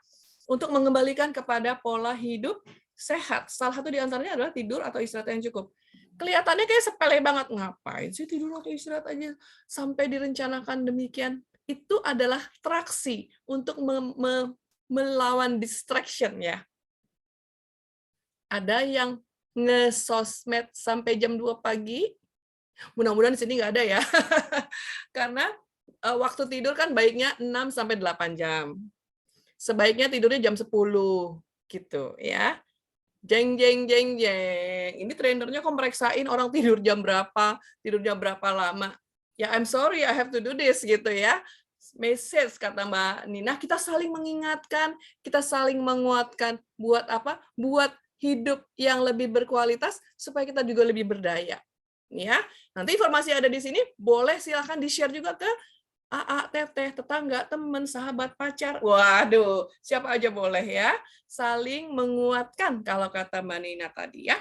Speaker 2: untuk mengembalikan kepada pola hidup sehat. Salah satu di antaranya adalah tidur atau istirahat yang cukup. Kelihatannya kayak sepele banget, ngapain sih tidur atau istirahat aja sampai direncanakan demikian. Itu adalah traksi untuk melawan distraction ya. Ada yang nge-sosmed sampai jam 2 pagi. Mudah-mudahan di sini nggak ada ya. Karena waktu tidur kan baiknya 6 sampai 8 jam. Sebaiknya tidurnya jam 10 gitu ya. Jeng jeng jeng jeng. Ini trainernya kok mereksain orang tidur jam berapa lama. Ya I'm sorry I have to do this gitu ya. Message kata Mbak Nina, kita saling mengingatkan, kita saling menguatkan. Buat apa? Buat hidup yang lebih berkualitas supaya kita juga lebih berdaya. Ya, nanti informasi ada di sini boleh silahkan di-share juga ke AA, teteh, tetangga, teman, sahabat, pacar. Waduh, siapa aja boleh ya. Saling menguatkan kalau kata Mbak Nina tadi ya.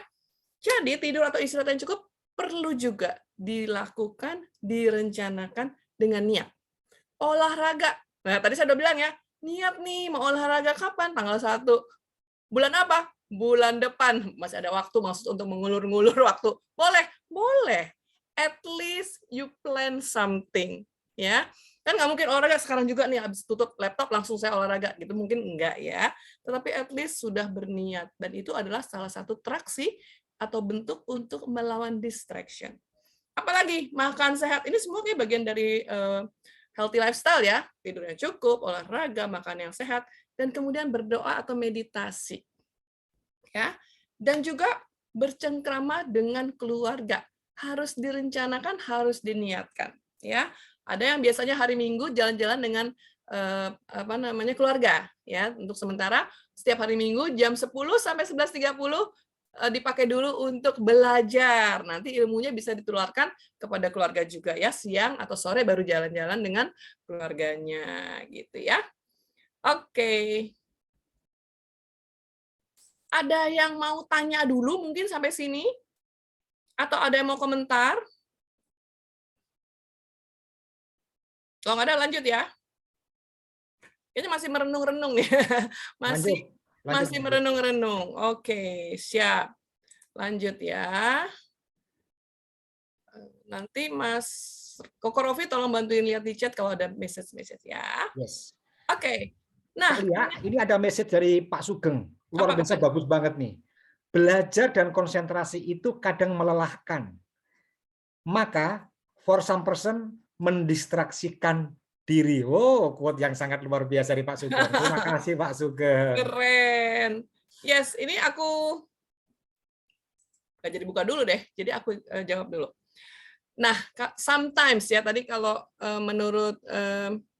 Speaker 2: Jadi tidur atau istirahat yang cukup perlu juga dilakukan, direncanakan dengan niat. Olahraga. Nah, tadi saya udah bilang ya, niat nih mau olahraga kapan? Tanggal 1. Bulan apa? Bulan depan. Masih ada waktu, maksud untuk mengulur-ngulur waktu. Boleh, boleh. At least you plan something. Ya, kan nggak mungkin olahraga sekarang juga nih habis tutup laptop langsung saya olahraga gitu, mungkin enggak ya, tetapi at least sudah berniat, dan itu adalah salah satu traksi atau bentuk untuk melawan distraction. Apalagi makan sehat, ini semua kayak bagian dari healthy lifestyle ya, tidurnya cukup, olahraga, makan yang sehat, dan kemudian berdoa atau meditasi ya, dan juga bercengkrama dengan keluarga, harus direncanakan, harus diniatkan ya. Ada yang biasanya hari Minggu jalan-jalan dengan keluarga ya. Untuk sementara setiap hari Minggu jam 10 sampai 11.30 dipakai dulu untuk belajar. Nanti ilmunya bisa ditularkan kepada keluarga juga ya, siang atau sore baru jalan-jalan dengan keluarganya gitu ya. Oke. Ada yang mau tanya dulu mungkin sampai sini? Atau ada yang mau komentar? Kalau nggak ada lanjut ya. Ini masih merenung-renung ya. Masih merenung-renung. Oke, siap. Lanjut ya. Nanti Mas Koko Rofi tolong bantuin lihat di chat kalau ada message-message ya.
Speaker 1: Yes.
Speaker 2: Oke. Nah,
Speaker 1: ini ada message dari Pak Sugeng. Luar biasa bagus banget nih. Belajar dan konsentrasi itu kadang melelahkan. Maka for some person mendistraksikan diri. Oh, quote yang sangat luar biasa dari Pak Sugeng. Terima kasih Pak Sugeng.
Speaker 2: Keren. Yes, ini aku nggak jadi buka dulu deh. Jadi aku jawab dulu. Nah, sometimes ya tadi kalau menurut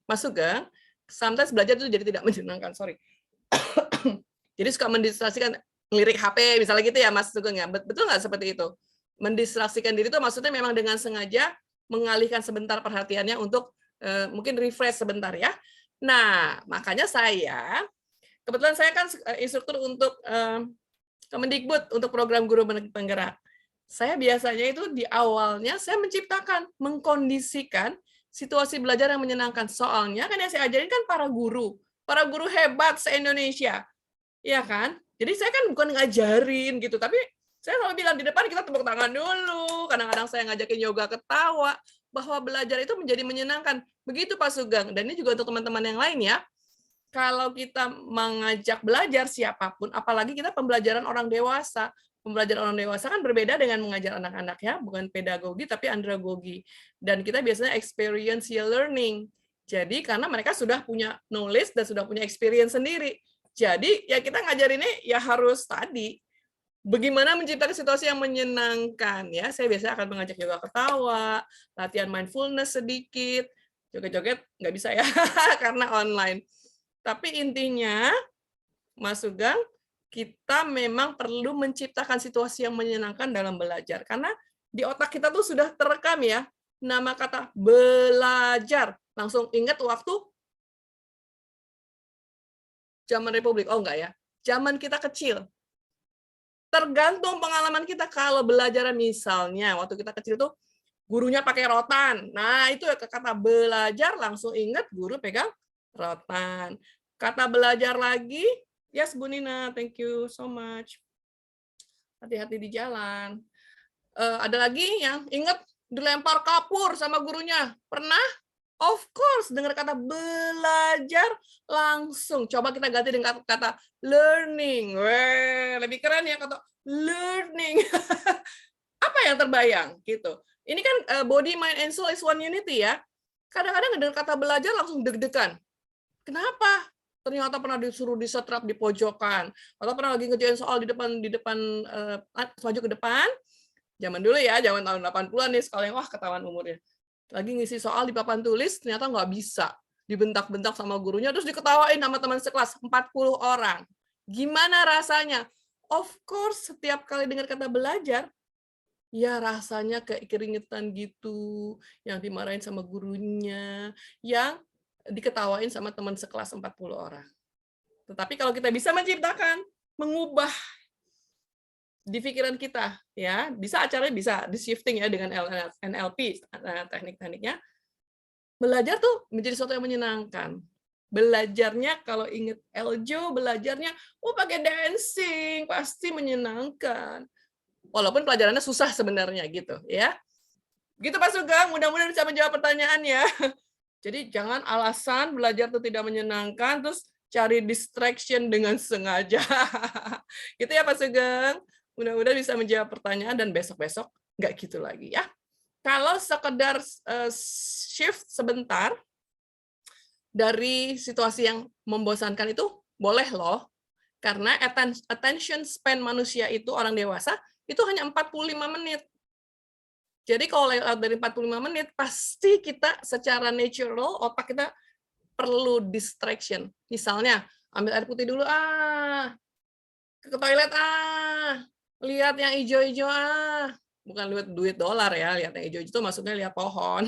Speaker 2: Mas Sugeng, sometimes belajar itu jadi tidak menyenangkan. Sorry. Jadi suka mendistraksikan, ngelirik HP misalnya gitu ya Mas Sugeng ya. Betul nggak seperti itu? Mendistraksikan diri itu maksudnya memang dengan sengaja mengalihkan sebentar perhatiannya untuk mungkin refresh sebentar ya. Nah, makanya kebetulan saya kan instruktur untuk Kemendikbud untuk program guru penggerak. Saya biasanya itu di awalnya saya menciptakan, mengkondisikan situasi belajar yang menyenangkan. Soalnya kan yang saya ajarin kan para guru hebat se-Indonesia. Iya kan? Jadi saya kan bukan ngajarin gitu, tapi saya selalu bilang di depan kita tepuk tangan dulu. Kadang-kadang saya ngajakin yoga ketawa, bahwa belajar itu menjadi menyenangkan. Begitu Pak Sugeng. Dan ini juga untuk teman-teman yang lain ya. Kalau kita mengajak belajar siapapun, apalagi kita pembelajaran orang dewasa. Pembelajaran orang dewasa kan berbeda dengan mengajar anak-anak ya, bukan pedagogi tapi andragogi. Dan kita biasanya experiential learning. Jadi karena mereka sudah punya knowledge dan sudah punya experience sendiri. Jadi ya kita ngajarinnya ya harus tadi bagaimana menciptakan situasi yang menyenangkan ya. Saya biasanya akan mengajak yoga ketawa, latihan mindfulness sedikit, joget-joget nggak bisa ya karena online. Tapi intinya, Mas Sugeng, kita memang perlu menciptakan situasi yang menyenangkan dalam belajar. Karena di otak kita tuh sudah terekam ya, nama kata belajar. Langsung ingat waktu zaman Republik. Oh enggak ya, zaman kita kecil. Tergantung pengalaman kita. Kalau belajar misalnya, waktu kita kecil tuh gurunya pakai rotan. Nah itu ya kata belajar, langsung ingat guru pegang rotan. Kata belajar lagi, yes Bu Nina, thank you so much. Hati-hati di jalan. Ada lagi yang ingat dilempar kapur sama gurunya. Pernah? Of course, dengar kata belajar langsung. Coba kita ganti dengan kata learning. Weh, lebih keren ya kata learning. Apa yang terbayang? Gitu. Ini kan body, mind, and soul is one unity ya. Kadang-kadang dengar kata belajar langsung deg-degan. Kenapa? Ternyata pernah disuruh disetrap di pojokan, atau pernah lagi ngerjain soal di depan maju ke depan. Zaman dulu ya, zaman tahun 80-an nih, sekalian wah ketahuan umurnya. Lagi ngisi soal di papan tulis, ternyata nggak bisa. Dibentak-bentak sama gurunya, terus diketawain sama teman sekelas, 40 orang. Gimana rasanya? Of course, setiap kali dengar kata belajar, ya rasanya kayak keringetan gitu, yang dimarahin sama gurunya, yang diketawain sama teman sekelas 40 orang. Tetapi kalau kita bisa menciptakan, mengubah di pikiran kita, ya bisa acaranya bisa di shifting ya dengan NLP teknik-tekniknya. Belajar tuh menjadi sesuatu yang menyenangkan. Belajarnya kalau inget Eljo, belajarnya pakai dancing pasti menyenangkan. Walaupun pelajarannya susah sebenarnya gitu, ya. Gitu Pak Sugeng, mudah-mudahan bisa menjawab pertanyaan ya. Jadi jangan alasan belajar itu tidak menyenangkan, terus cari distraction dengan sengaja. Gitu ya Pak Sugeng. Mudah-mudahan bisa menjawab pertanyaan dan besok-besok nggak gitu lagi ya. Kalau sekedar shift sebentar dari situasi yang membosankan itu boleh loh. Karena attention span manusia itu orang dewasa itu hanya 45 menit. Jadi kalau lewat dari 45 menit, pasti kita secara natural, otak kita perlu distraction. Misalnya, ambil air putih dulu, ke toilet, Lihat yang hijau-hijau bukan lihat duit dolar ya, lihat yang hijau-hijau itu maksudnya lihat pohon.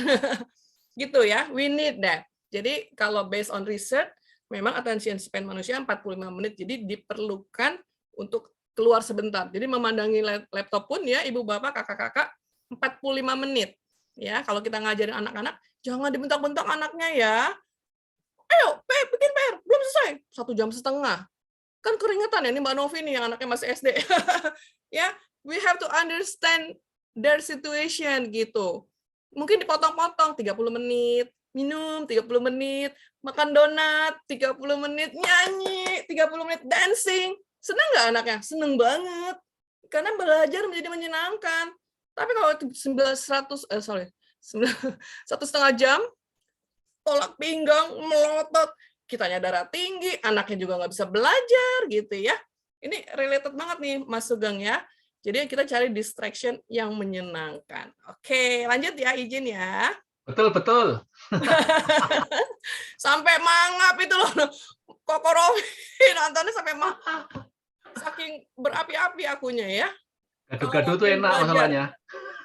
Speaker 2: Gitu ya, we need that. Jadi kalau based on research, memang attention span manusia 45 menit, jadi diperlukan untuk keluar sebentar. Jadi memandangi laptop pun ya, ibu bapak, kakak-kakak, 45 menit. Ya, kalau kita ngajarin anak-anak, jangan dibentak-bentak anaknya ya. Ayo, bikin PR, belum selesai. 1,5 jam. Kan keringetan ya, ini Mbak Novi nih yang anaknya masih SD. Ya, we have to understand their situation gitu. Mungkin dipotong-potong 30 menit, minum 30 menit, makan donat 30 menit, nyanyi 30 menit, dancing. Senang nggak anaknya? Senang banget. Karena belajar menjadi menyenangkan. Tapi kalau 1,5 jam, tolak pinggang, melotot, kitanya darah tinggi, anaknya juga nggak bisa belajar gitu ya. Ini related banget nih Mas Sugeng ya. Jadi kita cari distraction yang menyenangkan. Oke, lanjut ya, izin ya.
Speaker 6: Betul, betul.
Speaker 2: Sampai mangap itu loh. Kokorofi nontonnya sampai mangap. Saking berapi-api akunya ya.
Speaker 6: Gaduh-gaduh tuh enak masalahnya.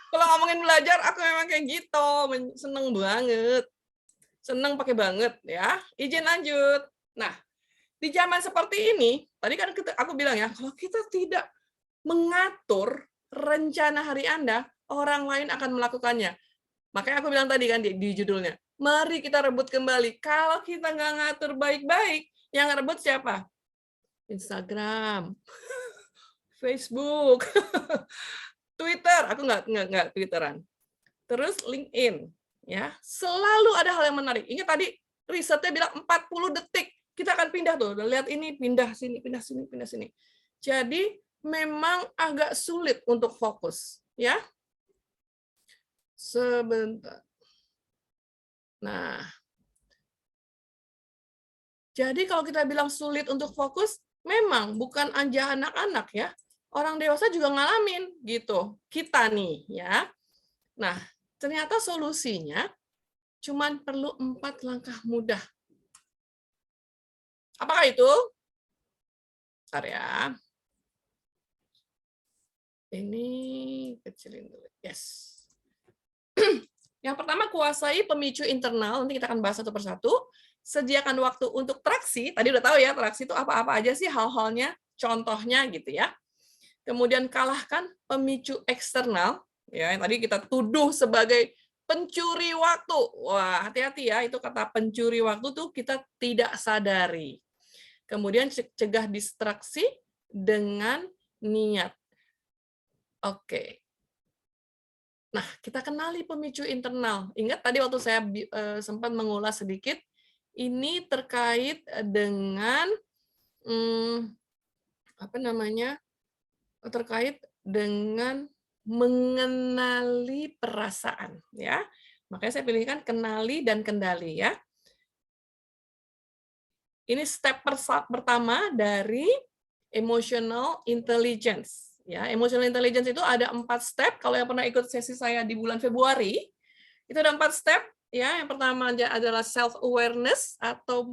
Speaker 2: Kalau ngomongin belajar, aku memang kayak gitu. Seneng banget. Seneng pakai banget ya. Izin lanjut. Nah, di zaman seperti ini, tadi kan aku bilang ya, kalau kita tidak mengatur rencana hari Anda, orang lain akan melakukannya. Makanya aku bilang tadi kan di judulnya, mari kita rebut kembali. Kalau kita nggak ngatur baik-baik, yang rebut siapa? Instagram, Facebook, Twitter. Aku nggak Twitteran. Terus LinkedIn. Ya, selalu ada hal yang menarik. Ingat tadi risetnya bilang 40 detik kita akan pindah tuh. Lihat ini, pindah sini, pindah sini, pindah sini. Jadi memang agak sulit untuk fokus, ya. Sebentar. Nah, jadi kalau kita bilang sulit untuk fokus, memang bukan aja anak-anak ya. Orang dewasa juga ngalamin gitu. Kita nih, ya. Nah, ternyata solusinya cuman perlu 4 langkah mudah. Apakah itu? Bentar ya. Ini kecilin dulu. Yes. Yang pertama, kuasai pemicu internal. Nanti kita akan bahas satu persatu. Sediakan waktu untuk traksi. Tadi udah tahu ya, traksi itu apa-apa aja sih hal-halnya, contohnya gitu ya. Kemudian kalahkan pemicu eksternal. Ya, yang tadi kita tuduh sebagai pencuri waktu. Wah, hati-hati ya, itu kata pencuri waktu tuh kita tidak sadari. Kemudian cegah distraksi dengan niat. Oke. Nah, kita kenali pemicu internal. Ingat tadi waktu saya sempat mengulas sedikit, ini terkait dengan terkait dengan mengenali perasaan, ya. Makanya saya pilihkan kenali dan kendali, ya. Ini step pertama dari emotional intelligence. Ya, emotional intelligence itu ada 4 step. Kalau yang pernah ikut sesi saya di bulan Februari, itu ada 4 step. Ya, yang pertama adalah self awareness atau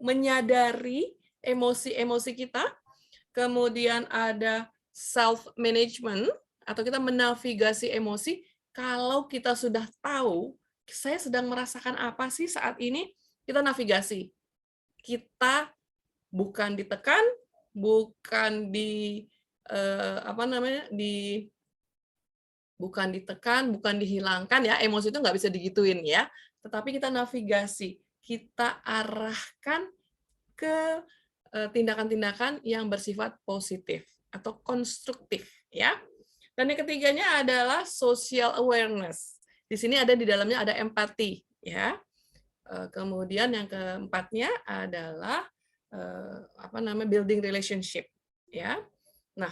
Speaker 2: menyadari emosi-emosi kita. Kemudian ada self management atau kita menavigasi emosi. Kalau kita sudah tahu saya sedang merasakan apa sih saat ini, kita navigasi. Kita bukan ditekan, bukan bukan ditekan, bukan dihilangkan ya, emosi itu nggak bisa digituin ya, tetapi kita navigasi, kita arahkan ke tindakan-tindakan yang bersifat positif atau konstruktif ya. Dan yang ketiganya adalah social awareness. Di sini di dalamnya ada empati ya. Kemudian yang keempatnya adalah building relationship ya. Nah,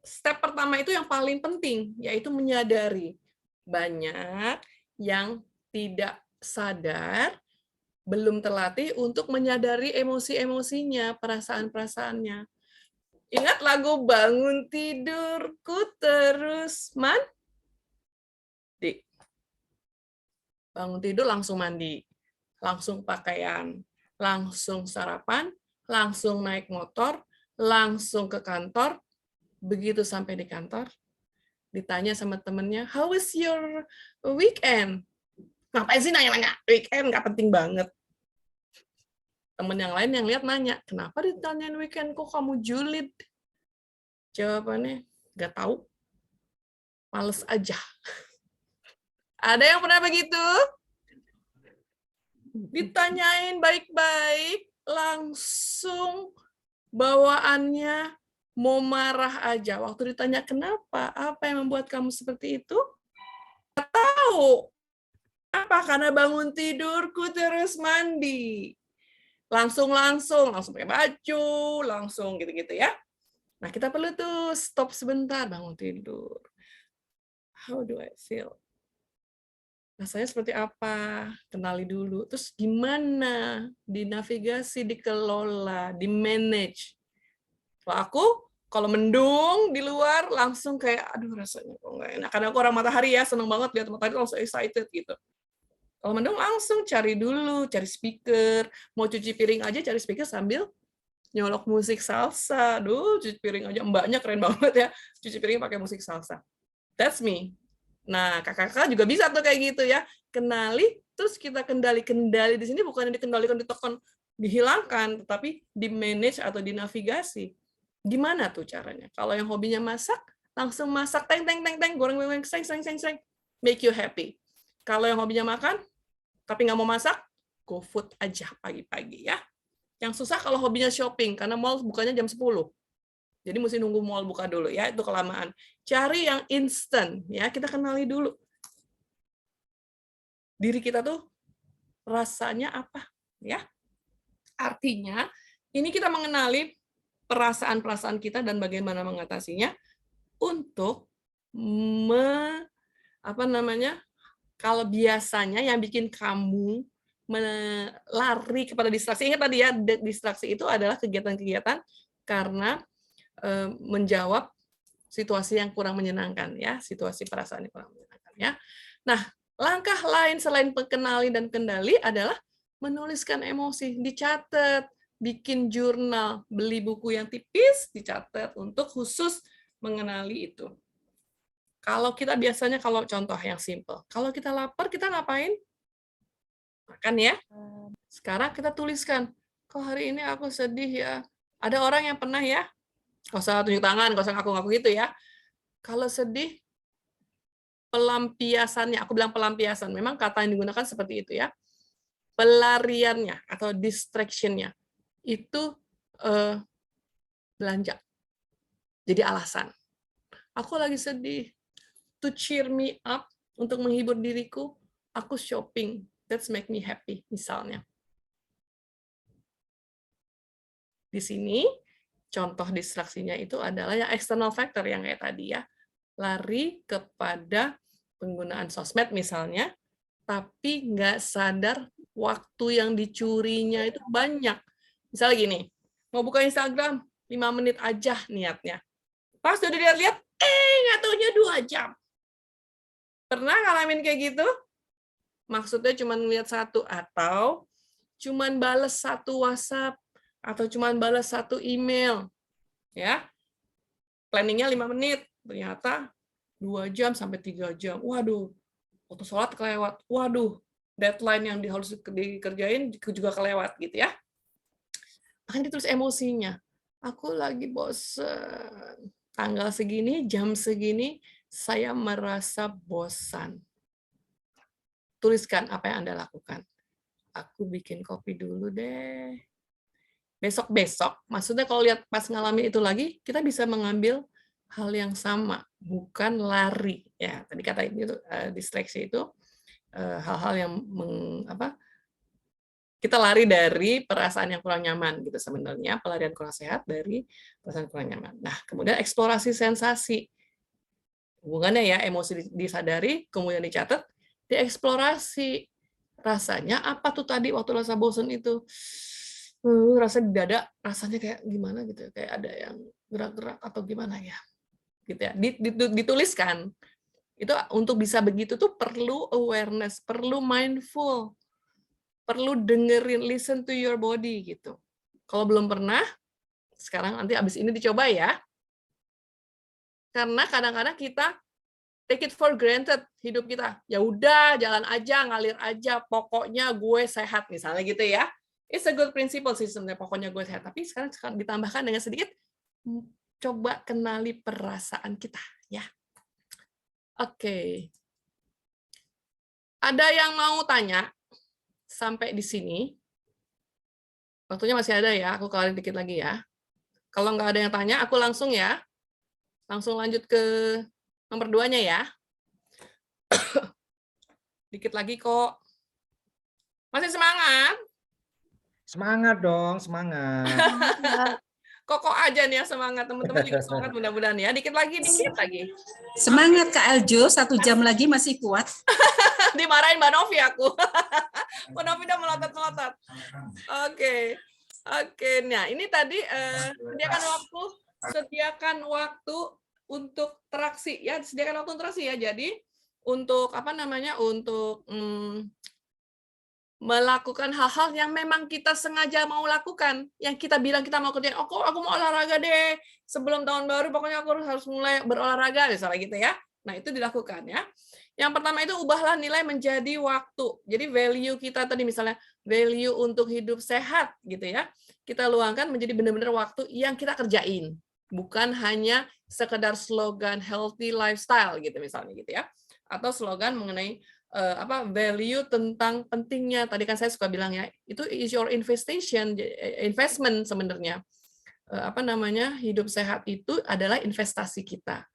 Speaker 2: step pertama itu yang paling penting, yaitu menyadari. Banyak yang tidak sadar, belum terlatih untuk menyadari emosi-emosinya, perasaan-perasaannya. Ingat lagu Bangun Tidurku Terus Mandi. Bangun tidur langsung mandi, langsung pakaian, langsung sarapan, langsung naik motor, langsung ke kantor, Begitu sampai di kantor, ditanya sama temennya, how was your weekend? Ngapain sih nanya-nanya? Weekend nggak penting banget. Temen yang lain yang lihat nanya, kenapa ditanyain weekend kok kamu julid? Jawabannya, nggak tahu. Males aja. Ada yang pernah begitu? Ditanyain baik-baik, langsung bawaannya mau marah aja. Waktu ditanya kenapa, apa yang membuat kamu seperti itu? Nggak tahu. Apa? Karena bangun tidurku terus mandi. Langsung pakai baju, langsung gitu-gitu ya. Nah, kita perlu tuh stop sebentar, bangun tidur. How do I feel? Rasanya seperti apa? Kenali dulu. Terus gimana? Dinavigasi, dikelola, di-manage. Kalau aku, kalau mendung di luar, langsung kayak, aduh rasanya kok nggak enak. Karena aku orang matahari ya, seneng banget lihat matahari, langsung excited gitu. Kalau mendung langsung cari dulu, cari speaker. Mau cuci piring aja cari speaker sambil nyolok musik salsa. Duh, cuci piring aja. Mbaknya keren banget ya. Cuci piring pakai musik salsa. That's me. Nah, kakak-kakak juga bisa tuh kayak gitu ya. Kenali, terus kita kendali. Kendali di sini bukan dikendalikan, ditekan, dihilangkan, tetapi di-manage atau dinavigasi. Gimana tuh caranya? Kalau yang hobinya masak, langsung masak, teng, goreng, seng, make you happy. Kalau yang hobinya makan, tapi nggak mau masak, go food aja pagi-pagi ya. Yang susah kalau hobinya shopping, karena mall bukanya jam 10. Jadi mesti nunggu mall buka dulu ya, itu kelamaan. Cari yang instan ya, kita kenali dulu. Diri kita tuh rasanya apa ya? Artinya ini kita mengenali perasaan-perasaan kita dan bagaimana mengatasinya untuk kalau biasanya yang bikin kamu lari kepada distraksi, ingat tadi ya, distraksi itu adalah kegiatan-kegiatan karena menjawab situasi yang kurang menyenangkan ya, situasi perasaan yang kurang menyenangkan ya. Nah, langkah lain selain pengenali dan kendali adalah menuliskan emosi, dicatat, bikin jurnal, beli buku yang tipis, dicatat untuk khusus mengenali itu. Kalau kita biasanya, kalau contoh yang simple, kalau kita lapar, kita ngapain? Makan ya. Sekarang kita tuliskan, kok hari ini aku sedih ya. Ada orang yang pernah ya, nggak usah tunjuk tangan, nggak usah ngaku-ngaku gitu ya. Kalau sedih, pelampiasannya, aku bilang pelampiasan, memang kata yang digunakan seperti itu ya. Pelariannya atau distraction-nya itu belanja. Jadi alasan. Aku lagi sedih. To cheer me up, untuk menghibur diriku, aku shopping. That's make me happy, misalnya. Di sini, contoh distraksinya itu adalah yang external factor yang kayak tadi ya. Lari kepada penggunaan sosmed misalnya, tapi nggak sadar waktu yang dicurinya itu banyak. Misalnya gini, mau buka Instagram, 5 menit aja niatnya. Pas udah dilihat-lihat, nggak taunya 2 jam. Pernah ngalamin kayak gitu? Maksudnya cuma ngeliat satu, atau cuma bales satu WhatsApp, atau cuma balas satu email, ya. Planningnya 5 menit, ternyata 2 jam sampai 3 jam. Waduh, waktu sholat kelewat. Waduh, deadline yang harus dikerjain juga kelewat gitu ya. Makanya ditulis emosinya. Aku lagi bosan. Tanggal segini, jam segini, saya merasa bosan. Tuliskan apa yang Anda lakukan. Aku bikin kopi dulu deh. Besok-besok, maksudnya kalau lihat pas ngalamin itu lagi, kita bisa mengambil hal yang sama, bukan lari. Ya, tadi kata itu distraksi itu hal-hal yang kita lari dari perasaan yang kurang nyaman gitu sebenarnya, pelarian kurang sehat dari perasaan kurang nyaman. Nah, kemudian eksplorasi sensasi. Hubungannya ya, emosi disadari, kemudian dicatat, dieksplorasi. Rasanya apa tuh tadi waktu rasa bosan itu? Rasa di dada, rasanya kayak gimana gitu, kayak ada yang gerak-gerak atau gimana ya, gitu ya. Dituliskan. Itu untuk bisa begitu tuh perlu awareness, perlu mindful, perlu dengerin, listen to your body gitu. Kalau belum pernah, sekarang nanti abis ini dicoba ya. Karena kadang-kadang kita take it for granted hidup kita. Ya udah, jalan aja, ngalir aja, pokoknya gue sehat misalnya gitu ya. It's a good principle sih sebenarnya, pokoknya gue sehat. Tapi sekarang ditambahkan dengan sedikit, coba kenali perasaan kita ya. Oke. Ada yang mau tanya sampai di sini? Waktunya masih ada ya, aku kalian dikit lagi ya. Kalau nggak ada yang tanya, aku langsung ya. Langsung lanjut ke nomor 2-nya ya. Dikit lagi kok. Masih semangat?
Speaker 1: Semangat dong, semangat.
Speaker 2: Kok aja nih ya semangat. Teman-teman juga semangat mudah-mudahan ya. Dikit lagi.
Speaker 11: Semangat Kak Eljo, 1 jam lagi masih kuat.
Speaker 2: Dimarahin Mbak Novi aku. Mbak Novi udah melotot-melotot. Oke. Nah ini tadi sediakan waktu untuk interaksi ya, disediakan waktu interaksi ya. Jadi untuk untuk melakukan hal-hal yang memang kita sengaja mau lakukan, yang kita bilang kita mau kerjain. Oh, aku mau olahraga deh sebelum tahun baru, pokoknya aku harus mulai berolahraga misalnya gitu ya. Nah itu dilakukan ya. Yang pertama itu ubahlah nilai menjadi waktu. Jadi value kita tadi misalnya value untuk hidup sehat gitu ya. Kita luangkan menjadi benar-benar waktu yang kita kerjain. Bukan hanya sekedar slogan healthy lifestyle gitu misalnya gitu ya. Atau slogan mengenai value tentang pentingnya. Tadi kan saya suka bilang ya, itu is your investment sebenarnya. Hidup sehat itu adalah investasi kita.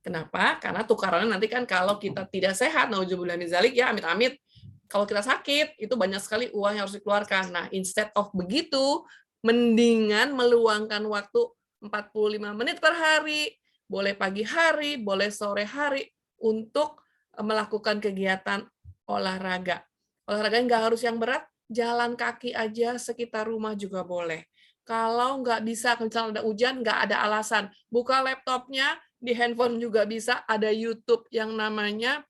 Speaker 2: Kenapa? Karena tukarannya nanti kan kalau kita tidak sehat, nauzubillah min dzalik ya, amit-amit, kalau kita sakit, itu banyak sekali uang yang harus dikeluarkan. Nah, instead of begitu, mendingan meluangkan waktu 45 menit per hari, boleh pagi hari, boleh sore hari, untuk melakukan kegiatan olahraga. Olahraga nggak harus yang berat, jalan kaki aja sekitar rumah juga boleh. Kalau nggak bisa, misalnya ada hujan, nggak ada alasan. Buka laptopnya, di handphone juga bisa, ada YouTube yang namanya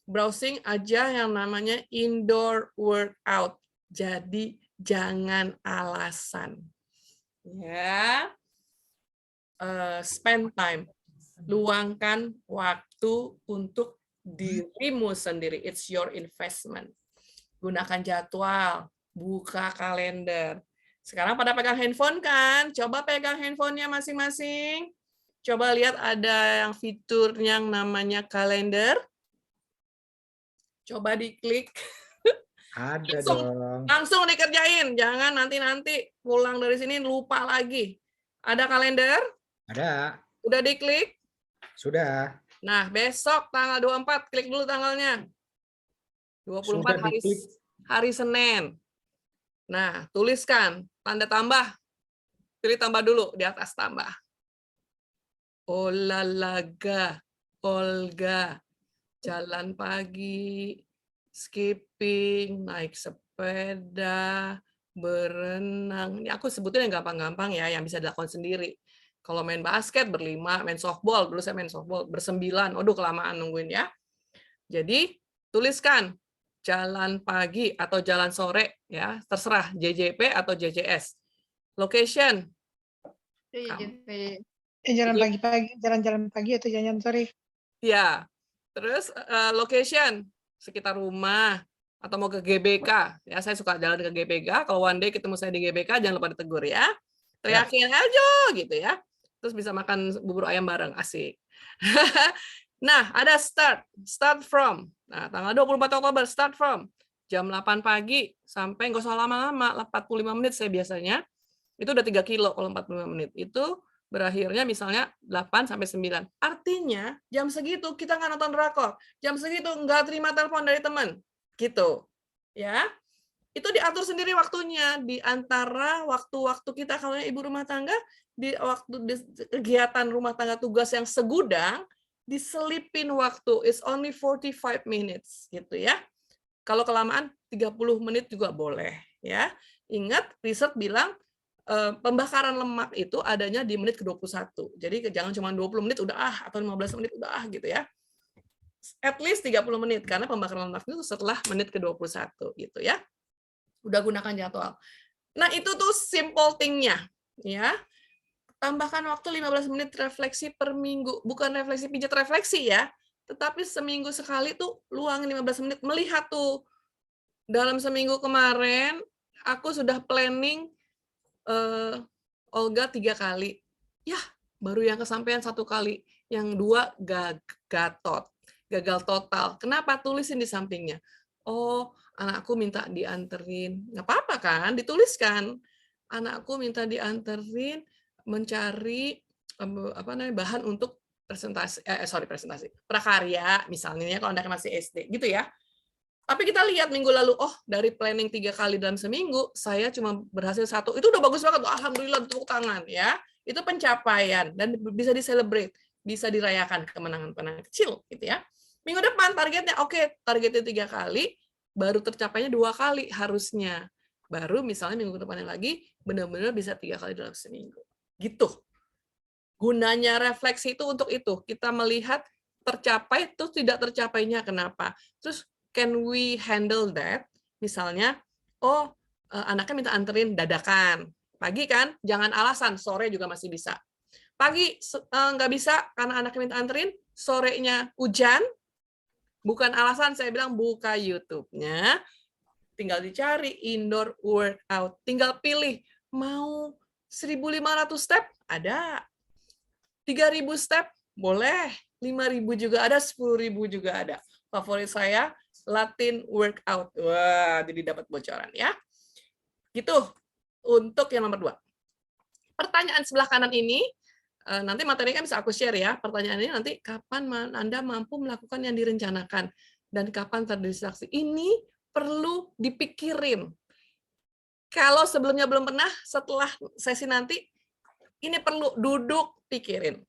Speaker 2: browsing aja yang namanya indoor workout. Jadi jangan alasan. Ya. Spend time. Luangkan waktu untuk dirimu sendiri. It's your investment. Gunakan jadwal, buka kalender. Sekarang pada pegang handphone kan? Coba pegang handphonenya masing-masing. Coba lihat ada yang fitur yang namanya kalender. Coba diklik.
Speaker 1: Ada dong.
Speaker 2: Langsung dikerjain. Jangan nanti-nanti pulang dari sini lupa lagi. Ada kalender?
Speaker 1: Ada.
Speaker 2: Udah diklik?
Speaker 1: Sudah.
Speaker 2: Nah, besok tanggal 24, klik dulu tanggalnya. 24 hari Senin. Nah, tuliskan tanda tambah. Pilih tambah dulu, di atas tambah. Olahraga, Olga, jalan pagi, skipping, naik sepeda, berenang. Ini aku sebutin yang gampang-gampang ya, yang bisa dilakukan sendiri. Kalau main basket berlima, main softball, dulu saya main softball bersembilan. Waduh, kelamaan nungguin ya. Jadi tuliskan jalan pagi atau jalan sore ya, terserah JJP atau JJS. Location.
Speaker 7: JJP.
Speaker 9: Jalan pagi-pagi, jalan-jalan pagi atau jalan sore.
Speaker 2: Ya. Terus location sekitar rumah atau mau ke GBK. Ya, saya suka jalan ke GBK. Kalau one day ketemu saya di GBK, jangan lupa ditegur ya. Teriakin aja gitu ya. Terus bisa makan bubur ayam bareng, asik. Nah, ada start from. Nah, tanggal 24 Oktober, start from. Jam 8 pagi sampai nggak usah lama-lama, 45 menit saya biasanya. Itu udah 3 kilo kalau 45 menit. Itu berakhirnya misalnya 8 sampai 9. Artinya, jam segitu kita nggak nonton drakor. Jam segitu nggak terima telepon dari teman. Gitu. Ya. Itu diatur sendiri waktunya di antara waktu-waktu kita kalau ibu rumah tangga di waktu kegiatan rumah tangga tugas yang segudang diselipin waktu is only 45 minutes gitu ya. Kalau kelamaan 30 menit juga boleh ya. Ingat riset bilang pembakaran lemak itu adanya di menit ke-21. Jadi jangan cuma 20 menit udah atau 15 menit udah gitu ya. At least 30 menit karena pembakaran lemak itu setelah menit ke-21 gitu ya. Udah gunakan jadwal. Nah, itu tuh simple thing-nya ya. tambahkan waktu 15 menit refleksi per minggu. Bukan refleksi pijat refleksi ya, tetapi seminggu sekali tuh luangin 15 menit. Melihat tuh, dalam seminggu kemarin, aku sudah planning Olga 3 kali. Ya, baru yang kesampaian 1 kali. Yang 2 gagal total. Kenapa? Tulisin di sampingnya. Oh, anakku minta dianterin. Nggak apa-apa kan? Dituliskan. Anakku minta dianterin mencari bahan untuk presentasi, prakarya misalnya kalau anaknya masih SD gitu ya. Tapi kita lihat minggu lalu, oh dari planning 3 kali dalam seminggu, saya cuma berhasil 1. Itu udah bagus banget, alhamdulillah, tepuk tangan ya. Itu pencapaian dan bisa di-celebrate, bisa dirayakan kemenangan-kemenangan kecil gitu ya. Minggu depan targetnya, oke, targetnya 3 kali, baru tercapainya 2 kali harusnya. Baru misalnya minggu depannya lagi, benar-benar bisa 3 kali dalam seminggu. Gitu. Gunanya refleksi itu untuk itu. Kita melihat tercapai, terus tidak tercapainya kenapa. Terus, can we handle that? Misalnya, anaknya minta anterin dadakan. Pagi kan, jangan alasan, sore juga masih bisa. Pagi nggak bisa karena anaknya minta anterin, sorenya hujan, bukan alasan, saya bilang buka YouTube-nya, tinggal dicari indoor workout, tinggal pilih mau 1.500 step, ada. 3.000 step, boleh. 5.000 juga ada, 10.000 juga ada. Favorit saya, Latin workout. Wah, jadi dapat bocoran ya. Gitu, untuk yang nomor 2. Pertanyaan sebelah kanan ini, nanti materi kan bisa aku share ya. Pertanyaan ini nanti, kapan Anda mampu melakukan yang direncanakan? Dan kapan terdistraksi? Ini perlu dipikirin. Kalau sebelumnya belum pernah, setelah sesi nanti, ini perlu duduk, pikirin.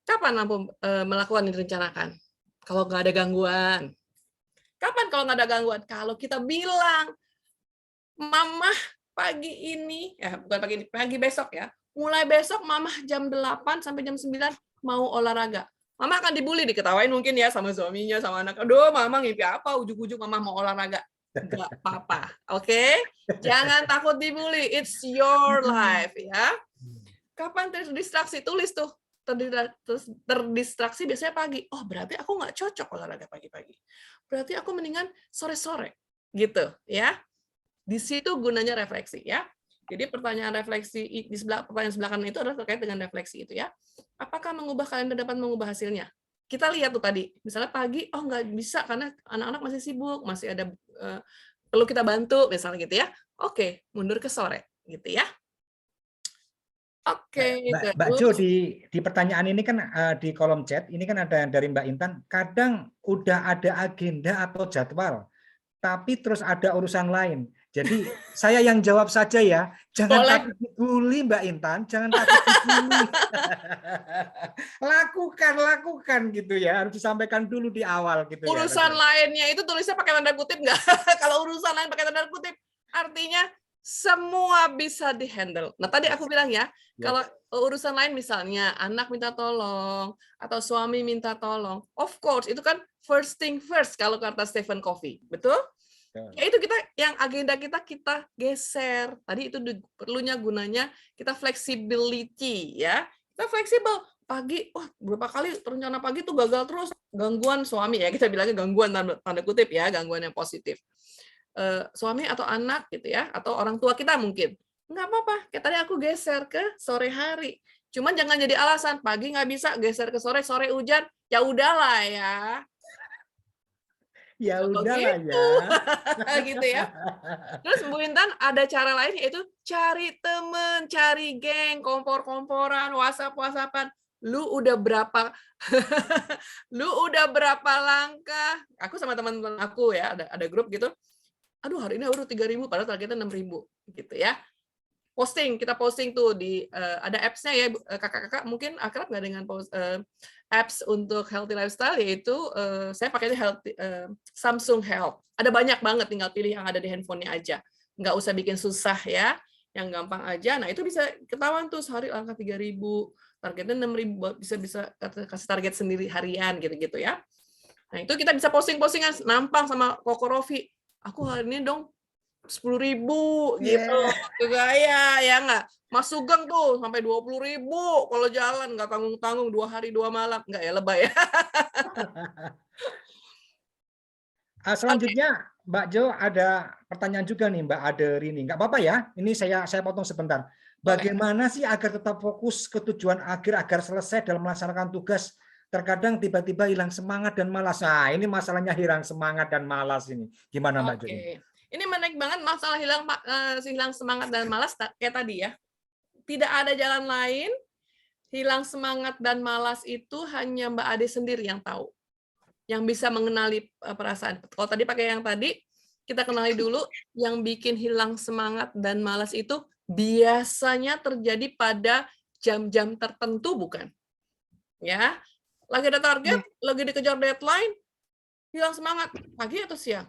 Speaker 2: Kapan mampu melakukan yang direncanakan? Kalau nggak ada gangguan. Kapan kalau nggak ada gangguan? Kalau kita bilang, Mama pagi ini, bukan pagi ini, pagi besok ya, mulai besok Mama jam 8 sampai jam 9 mau olahraga. Mama akan dibully, diketawain mungkin ya sama suaminya, sama anak. Aduh, Mama ngimpi apa? Ujung-ujung Mama mau olahraga. Nggak apa-apa, oke? Jangan takut dibully, it's your life ya. Kapan terdistraksi? Tulis tuh. Terdistraksi biasanya pagi. Oh, berarti aku nggak cocok olahraga pagi-pagi. Berarti aku mendingan sore-sore. Gitu ya. Di situ gunanya refleksi ya. Jadi pertanyaan refleksi di pertanyaan sebelah kanan itu adalah terkait dengan refleksi itu ya. Apakah mengubah kalender dapat mengubah hasilnya? Kita lihat tuh tadi, misalnya pagi, oh nggak bisa karena anak-anak masih sibuk, masih ada perlu kita bantu, misalnya gitu ya. Oke, mundur ke sore, gitu ya. Oke,
Speaker 1: Mbak Jo, di pertanyaan ini kan di kolom chat, ini kan ada dari Mbak Intan, kadang udah ada agenda atau jadwal, tapi terus ada urusan lain. Jadi saya yang jawab saja ya, jangan takut dibully Mbak Intan, jangan takut dibully. lakukan gitu ya, harus disampaikan dulu di awal gitu.
Speaker 2: Urusan
Speaker 1: ya.
Speaker 2: Lainnya itu tulisnya pakai tanda kutip nggak? Kalau urusan lain pakai tanda kutip, artinya semua bisa dihandle. Nah tadi aku bilang ya, kalau urusan lain misalnya anak minta tolong atau suami minta tolong, of course itu kan first thing first kalau kata Stephen Covey, betul? Ya itu kita yang agenda kita geser. Tadi itu perlunya gunanya kita flexibility ya. Kita fleksibel. Pagi, berapa kali rencana pagi tuh gagal terus, gangguan suami ya, kita bilangnya gangguan tanda kutip ya, gangguan yang positif. Suami atau anak gitu ya, atau orang tua kita mungkin. Nggak apa-apa, kayak tadi aku geser ke sore hari. Cuman jangan jadi alasan, pagi nggak bisa, geser ke sore, sore hujan, ya udahlah ya.
Speaker 1: Ya udahlah
Speaker 2: gitu. Ya. Gitu ya. Terus Bu Intan ada cara lain yaitu cari temen, cari geng, kompor-komporan, WhatsApp-WhatsAppan. Lu udah berapa langkah? Aku sama teman-teman aku ya, ada grup gitu. Aduh, hari ini baru 3.000 padahal targetnya 6.000 gitu ya. Kita posting tuh di ada apps-nya ya kakak-kakak mungkin akrab nggak dengan apps untuk healthy lifestyle, yaitu saya pakainya Samsung Health. Ada banyak banget, tinggal pilih yang ada di handphonenya aja. Nggak usah bikin susah ya, yang gampang aja. Nah itu bisa ketahuan tuh sehari angka 3.000, targetnya 6.000, bisa kasih target sendiri harian gitu-gitu ya. Nah itu kita bisa posting-postingan, nampang sama Koko Rofi. Aku hari ini dong 10.000 gitu. Gaya ya nggak? Mas Sugeng tuh sampai 20.000 kalau jalan nggak tanggung-tanggung 2 hari 2 malam. Nggak ya, lebay ya.
Speaker 1: Selanjutnya Mbak Jo ada pertanyaan juga nih Mbak Aderini. Nggak apa-apa ya, ini saya potong sebentar. Bagaimana sih agar tetap fokus ke tujuan akhir agar selesai dalam melaksanakan tugas? Terkadang tiba-tiba hilang semangat dan malas. Nah, ini masalahnya hilang semangat dan malas ini. Gimana Mbak Jo?
Speaker 2: Ini menarik banget masalah hilang semangat dan malas kayak tadi ya. Tidak ada jalan lain. Hilang semangat dan malas itu hanya Mbak Ade sendiri yang tahu. Yang bisa mengenali perasaan. Kalau tadi pakai yang tadi, kita kenali dulu yang bikin hilang semangat dan malas itu biasanya terjadi pada jam-jam tertentu, bukan? Ya, lagi ada target, lagi dikejar deadline, hilang semangat. Pagi atau siang?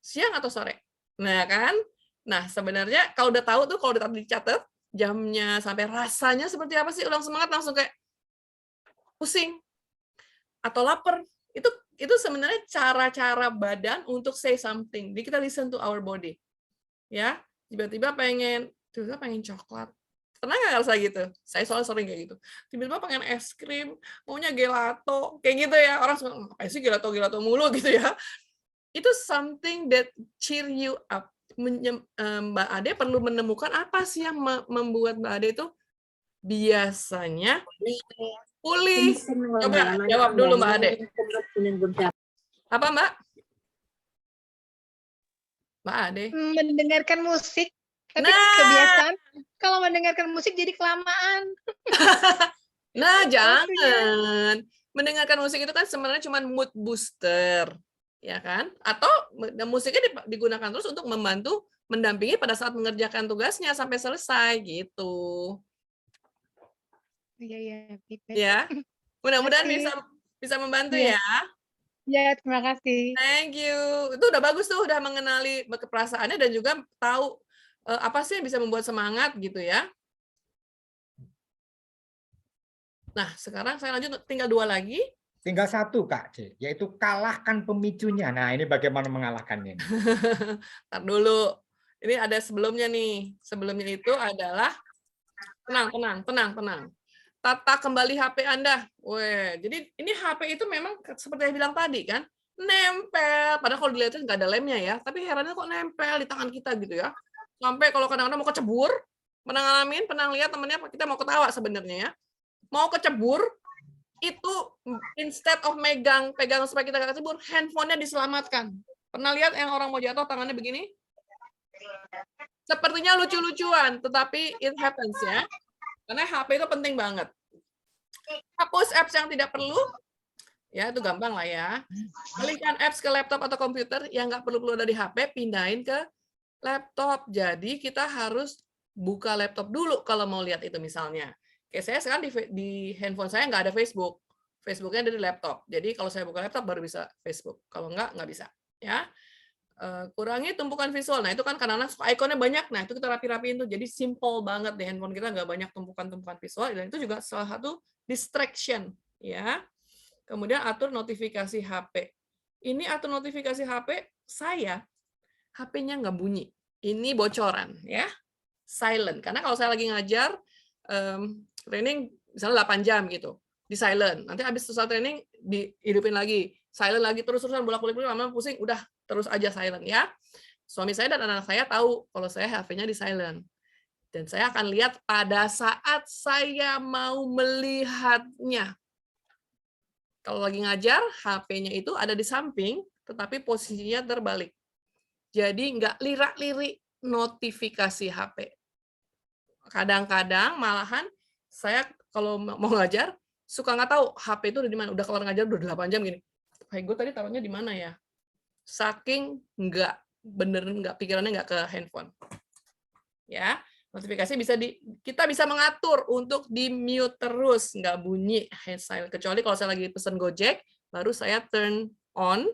Speaker 2: Siang atau sore? Nah kan? Nah sebenarnya kalau udah tahu tuh, kalau udah dicatat jamnya sampai rasanya seperti apa sih hilang semangat, langsung kayak pusing atau lapar. Itu sebenarnya cara-cara badan untuk say something. Jadi kita listen to our body. Ya, tiba-tiba pengen coklat. Pernah nggak rasa gitu? Saya soalnya sering kayak gitu. Tiba-tiba pengen es krim, maunya gelato, kayak gitu ya. Orang suka, apa sih gelato mulu gitu ya. Itu something that cheer you up. Mbak Ade perlu menemukan apa sih yang membuat Mbak Ade itu biasanya pulih. Coba jawab dulu Mbak Ade. Apa Mbak? Mbak Ade?
Speaker 7: Mendengarkan musik. Tapi kebiasaan kalau mendengarkan musik jadi kelamaan.
Speaker 2: Nah, jangan. Mendengarkan musik itu kan sebenarnya cuma mood booster, ya kan? Atau musiknya digunakan terus untuk membantu mendampingi pada saat mengerjakan tugasnya sampai selesai gitu.
Speaker 7: Iya.
Speaker 2: Ya. Mudah-mudahan bisa membantu ya.
Speaker 7: Ya, terima kasih.
Speaker 2: Thank you. Itu udah bagus tuh, udah mengenali perasaannya dan juga tahu apa sih yang bisa membuat semangat gitu ya. Nah, sekarang saya lanjut, tinggal 2 lagi.
Speaker 1: Tinggal 1 Kak C, yaitu kalahkan pemicunya. Nah, ini bagaimana mengalahkannya?
Speaker 2: Ntar dulu. Ini ada sebelumnya nih. Sebelumnya itu adalah tenang. Tata kembali HP Anda. Jadi ini HP itu memang seperti yang bilang tadi kan, nempel. Padahal kalau dilihatin nggak ada lemnya ya, tapi herannya kok nempel di tangan kita gitu ya. Sampai kalau kadang-kadang mau kecebur, pernah lihat temennya, kita mau ketawa sebenarnya ya. Mau kecebur, itu instead of pegang supaya kita nggak kecebur, handphonenya diselamatkan. Pernah lihat yang orang mau jatuh tangannya begini? Sepertinya lucu-lucuan, tetapi it happens ya. Karena HP itu penting banget. Hapus apps yang tidak perlu, ya itu gampang lah ya. Alihkan apps ke laptop atau komputer yang nggak perlu keluar dari HP, pindahin ke laptop. Jadi kita harus buka laptop dulu kalau mau lihat itu misalnya. Kayak saya sekarang di handphone saya nggak ada Facebook. Facebooknya ada di laptop. Jadi kalau saya buka laptop baru bisa Facebook. Kalau nggak bisa. Ya. Kurangi tumpukan visual. Nah itu kan karena ikonnya banyak. Nah itu kita rapi-rapiin tuh. Jadi simple banget di handphone kita, nggak banyak tumpukan-tumpukan visual. Dan itu juga salah satu distraction. Ya. Kemudian atur notifikasi HP. Ini atur notifikasi HP saya. HP-nya nggak bunyi. Ini bocoran, ya. Silent. Karena kalau saya lagi ngajar training misalnya 8 jam gitu, di silent. Nanti habis selesai training dihidupin lagi, silent lagi, terus-terusan bolak-balik, lama-lama pusing, udah terus aja silent ya. Suami saya dan anak saya tahu kalau saya HP-nya di silent. Dan saya akan lihat pada saat saya mau melihatnya. Kalau lagi ngajar, HP-nya itu ada di samping, tetapi posisinya terbalik. Jadi nggak lirak-lirik notifikasi HP. Kadang-kadang malahan saya kalau mau ngajar, suka nggak tahu HP itu udah di mana. Udah kelar ngajar, udah 8 jam gini. Kayak gue tadi taruhnya di mana ya? Saking nggak pikirannya nggak ke handphone. Ya, notifikasi kita bisa mengatur untuk di mute terus, nggak bunyi silent. Kecuali kalau saya lagi pesen Gojek, baru saya turn on.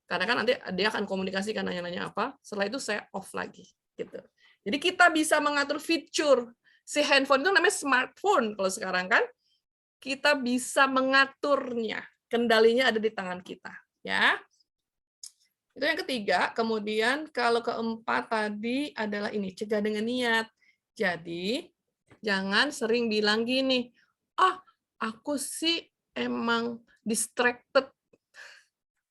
Speaker 2: Karena kan nanti dia akan komunikasi kan nanya-nanya apa. Setelah itu saya off lagi, gitu. Jadi kita bisa mengatur fitur si handphone itu namanya smartphone kalau sekarang kan. Kita bisa mengaturnya, kendalinya ada di tangan kita, ya. Itu yang ketiga. Kemudian kalau keempat tadi adalah ini, cegah dengan niat. Jadi jangan sering bilang gini, aku sih emang distracted.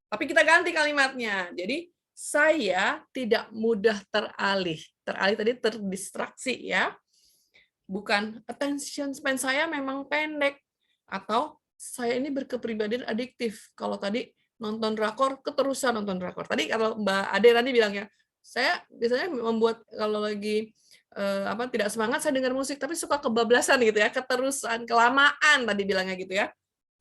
Speaker 2: Tapi kita ganti kalimatnya. Jadi saya tidak mudah teralih. Teralih tadi terdistraksi ya. Bukan attention span saya memang pendek. Atau saya ini berkepribadian adiktif. Kalau tadi nonton drakor, keterusan nonton drakor. Tadi kalau Mbak Ade tadi bilangnya, saya biasanya membuat kalau lagi tidak semangat saya dengar musik, tapi suka kebablasan gitu ya, keterusan, kelamaan tadi bilangnya gitu ya.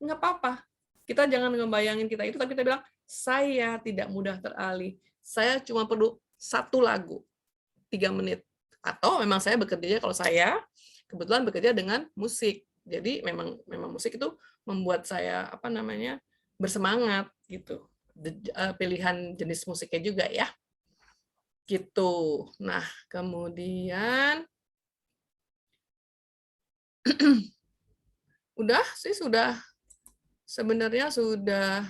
Speaker 2: Nggak apa-apa. Kita jangan ngebayangin kita itu, tapi kita bilang, saya tidak mudah teralih. Saya cuma perlu 1 lagu, 3 menit. Atau memang saya bekerja, kalau saya kebetulan bekerja dengan musik. Jadi memang musik itu membuat saya bersemangat gitu. Pilihan jenis musiknya juga ya. Gitu. Nah, kemudian sebenarnya sudah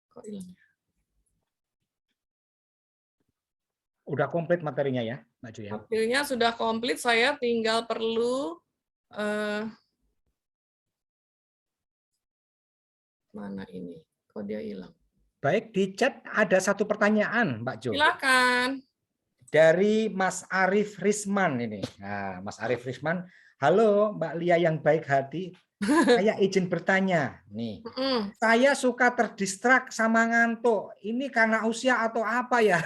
Speaker 2: kok hilang.
Speaker 1: Udah komplit materinya ya, Mbak Ju ya.
Speaker 2: Materinya sudah komplit, saya tinggal perlu mana ini? Kok dia hilang?
Speaker 1: Baik, di chat ada satu pertanyaan, Mbak Jo.
Speaker 2: Silakan.
Speaker 1: Dari Mas Arif Risman ini. Nah, Mas Arif Risman, halo Mbak Lia yang baik hati. Saya izin bertanya nih. Saya suka terdistrak sama ngantuk. Ini karena usia atau apa ya?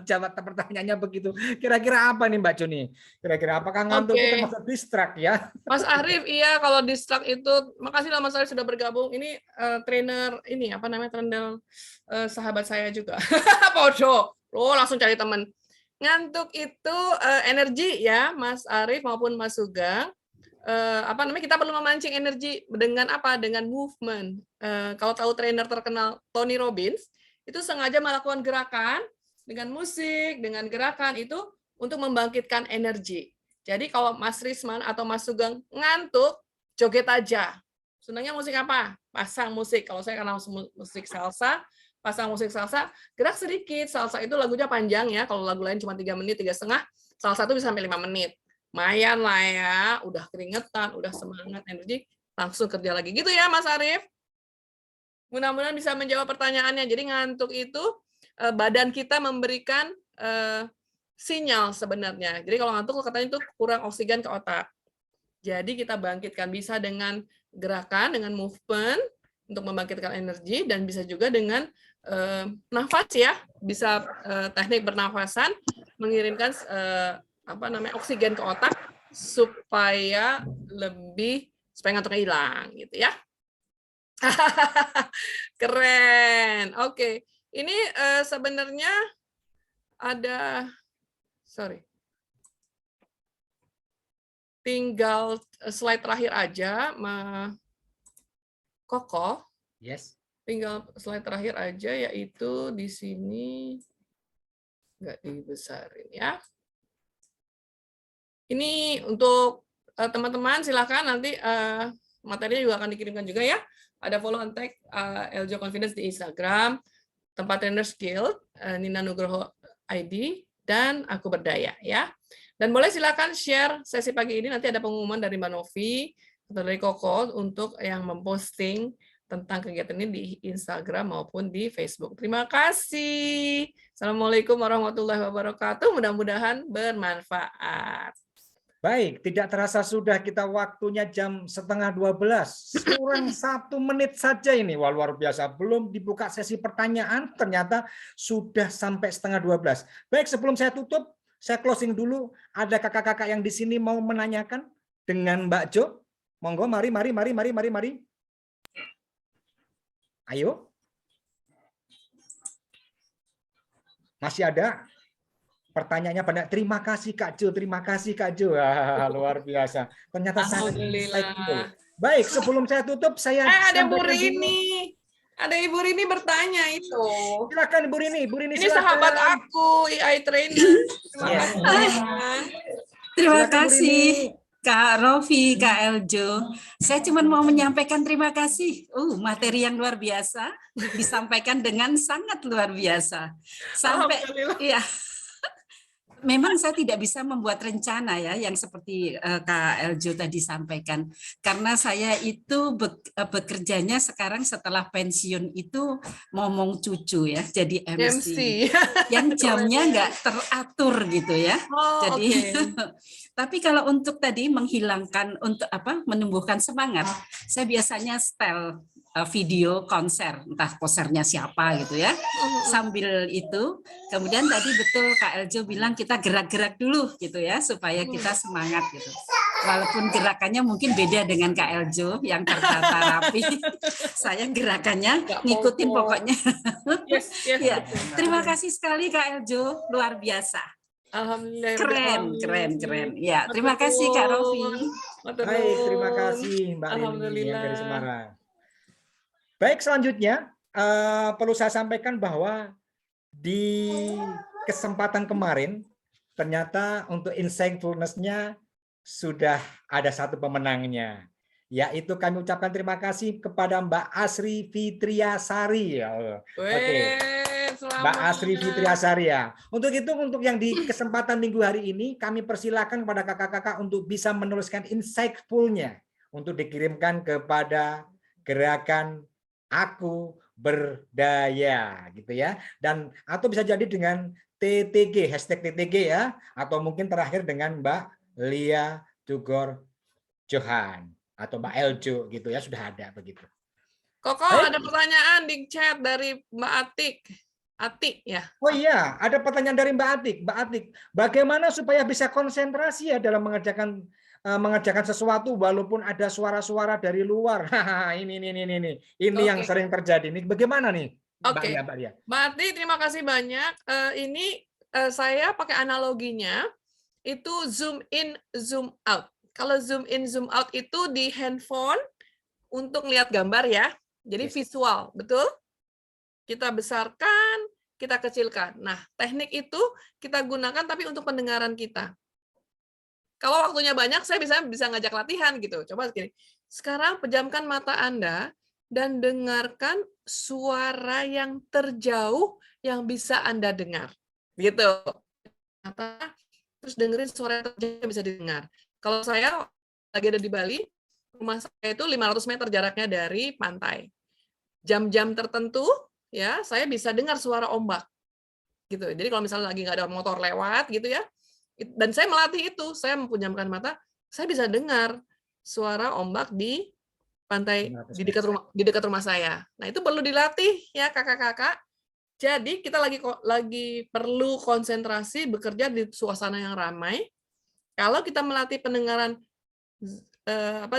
Speaker 1: Jawab pertanyaannya begitu. Kira-kira apa nih Mbak Joni? Kira-kira apakah ngantuk itu termasuk distrak ya?
Speaker 2: Mas Arif, iya kalau distrak itu, makasih lah Mas Arif sudah bergabung. Ini trainer ini trainer sahabat saya juga. Podo. Langsung cari teman. Ngantuk itu energi ya, Mas Arif maupun Mas Sugeng. Kita perlu memancing energi dengan apa? Dengan movement. Kalau tahu trainer terkenal Tony Robbins, itu sengaja melakukan gerakan dengan musik, dengan gerakan itu untuk membangkitkan energi. Jadi kalau Mas Risman atau Mas Sugeng ngantuk, joget aja. Senangnya musik apa? Pasang musik. Kalau saya kenal musik salsa, pasang musik salsa, gerak sedikit. Salsa itu lagunya panjang ya. Kalau lagu lain cuma 3 menit, 3,5, salsa itu bisa sampai 5 menit. Lumayan lah ya, udah keringetan, udah semangat, energi, langsung kerja lagi. Gitu ya Mas Arif? Mudah-mudahan bisa menjawab pertanyaannya. Jadi ngantuk itu badan kita memberikan sinyal sebenarnya. Jadi kalau ngantuk katanya itu kurang oksigen ke otak. Jadi kita bangkitkan bisa dengan gerakan, dengan movement untuk membangkitkan energi, dan bisa juga dengan nafas ya. Bisa teknik bernafasan mengirimkan oksigen ke otak supaya ngantuknya hilang gitu ya. Keren. Oke. Ini sebenarnya ada tinggal slide terakhir aja, Koko.
Speaker 1: Yes.
Speaker 2: Tinggal slide terakhir aja, yaitu di sini nggak dibesarin ya. Ini untuk teman-teman, silakan nanti materinya juga akan dikirimkan juga ya. Ada follow and tag Eljo Confidence di Instagram, Tempat Trainers Guild, Nina Nugroho ID, dan Aku Berdaya ya. Dan boleh silakan share sesi pagi ini, nanti ada pengumuman dari Mbak Novi atau dari Koko untuk yang memposting tentang kegiatan ini di Instagram maupun di Facebook. Terima kasih. Assalamualaikum warahmatullahi wabarakatuh. Mudah-mudahan bermanfaat.
Speaker 1: Baik, tidak terasa sudah kita waktunya jam 11:30. Kurang 1 menit saja ini. Wah, luar biasa. Belum dibuka sesi pertanyaan, ternyata sudah sampai 11:30. Baik, sebelum saya tutup, saya closing dulu. Ada kakak-kakak yang di sini mau menanyakan dengan Mbak Jo? Monggo, mari. Ayo. Masih ada? Pertanyaannya banyak. Terima kasih Kak Jo, terima kasih Kak Jo. Luar biasa. Ternyata
Speaker 2: Alhamdulillah.
Speaker 1: Baik, sebelum saya tutup, saya
Speaker 2: ada Bu Rini. Ada Ibu Rini bertanya itu.
Speaker 1: Silakan Ibu Rini.
Speaker 2: Ini sahabat aku, AI trainer. Terima kasih.
Speaker 11: Terima kasih Kak Rofi, Kak Eljo, saya cuma mau menyampaikan terima kasih. Materi yang luar biasa disampaikan dengan sangat luar biasa. Sampai
Speaker 2: Alhamdulillah.
Speaker 11: ya. Memang saya tidak bisa membuat rencana ya yang seperti Kak Eljo tadi sampaikan. Karena saya itu bekerjanya sekarang setelah pensiun itu ngomong cucu ya, jadi MC. Yang jamnya nggak teratur gitu ya. Jadi tapi kalau untuk tadi menghilangkan untuk menumbuhkan semangat, saya biasanya setel video konser, entah konsernya siapa gitu ya. Sambil itu, kemudian tadi betul Kak Eljo bilang kita gerak-gerak dulu gitu ya, supaya kita semangat gitu. Walaupun gerakannya mungkin beda dengan Kak Eljo yang tertata rapi. Saya gerakannya ngikutin pokoknya. Ya, terima kasih sekali Kak Eljo, luar biasa.
Speaker 2: Alhamdulillah.
Speaker 11: Keren. Ya, terima kasih Kak Rofi.
Speaker 1: Baik, terima kasih Mbak Rini yang dari Semarang. Baik, selanjutnya perlu saya sampaikan bahwa di kesempatan kemarin ternyata untuk insightfulness-nya sudah ada satu pemenangnya, yaitu kami ucapkan terima kasih kepada Mbak Asri Fitriasari. Oke. Mbak Asri Fitriasari ya. Untuk itu, untuk yang di kesempatan minggu hari ini, kami persilakan kepada kakak-kakak untuk bisa menuliskan insightful-nya untuk dikirimkan kepada gerakan Aku Berdaya gitu ya, dan atau bisa jadi dengan TTG, hashtag TTG ya, atau mungkin terakhir dengan Mbak Lia Tugor Johan atau Mbak Eljo gitu ya, sudah ada begitu.
Speaker 2: Koko, ada pertanyaan di chat dari Mbak Atik ya.
Speaker 1: Oh iya, ada pertanyaan dari Mbak Atik. Bagaimana supaya bisa konsentrasi ya dalam mengerjakan sesuatu walaupun ada suara-suara dari luar? Ini yang sering terjadi. Ini bagaimana nih, Mbak Lia?
Speaker 2: Mbak Atik, terima kasih banyak. Ini saya pakai analoginya itu zoom in, zoom out. Kalau zoom in, zoom out itu di handphone untuk lihat gambar ya. Jadi visual, betul? Kita besarkan, kita kecilkan. Nah, teknik itu kita gunakan tapi untuk pendengaran kita. Kalau waktunya banyak, saya bisa ngajak latihan gitu. Coba gini. Sekarang pejamkan mata Anda dan dengarkan suara yang terjauh yang bisa Anda dengar. Gitu. Terus dengerin suara yang terjauh yang bisa didengar. Kalau saya lagi ada di Bali, rumah saya itu 500 meter jaraknya dari pantai. Jam-jam tertentu, ya, saya bisa dengar suara ombak. Gitu. Jadi kalau misalnya lagi nggak ada motor lewat gitu ya, dan saya melatih itu, saya memejamkan mata, saya bisa dengar suara ombak di pantai di dekat rumah saya. Nah, itu perlu dilatih ya kakak-kakak. Jadi kita lagi perlu konsentrasi bekerja di suasana yang ramai. Kalau kita melatih pendengaran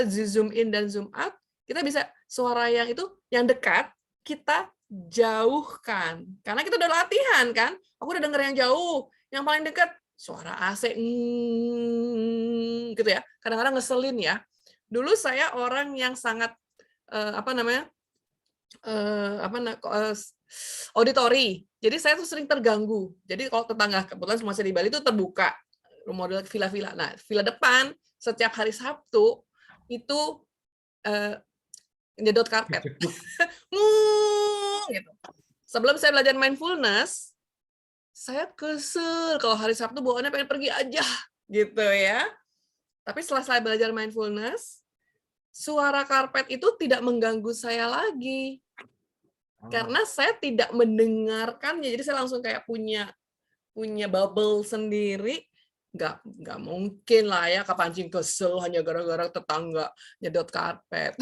Speaker 2: zoom in dan zoom out, kita bisa suara yang itu yang dekat kita jauhkan. Karena kita udah latihan kan. Aku udah denger yang jauh, yang paling dekat suara AC gitu ya. Kadang-kadang ngeselin ya. Dulu saya orang yang sangat auditori. Jadi saya tuh sering terganggu. Jadi kalau tetangga, kebetulan semua di Bali itu terbuka. Model villa-villa. Nah, villa depan setiap hari Sabtu itu nyedot karpet. Gitu. Sebelum saya belajar mindfulness, saya kesel kalau hari Sabtu bawaannya pengen pergi aja gitu ya. Tapi setelah saya belajar mindfulness, suara karpet itu tidak mengganggu saya lagi. Karena saya tidak mendengarkannya. Jadi saya langsung kayak punya bubble sendiri. Nggak mungkin lah ya kepancing kesel hanya gara-gara tetangga nyedot karpet.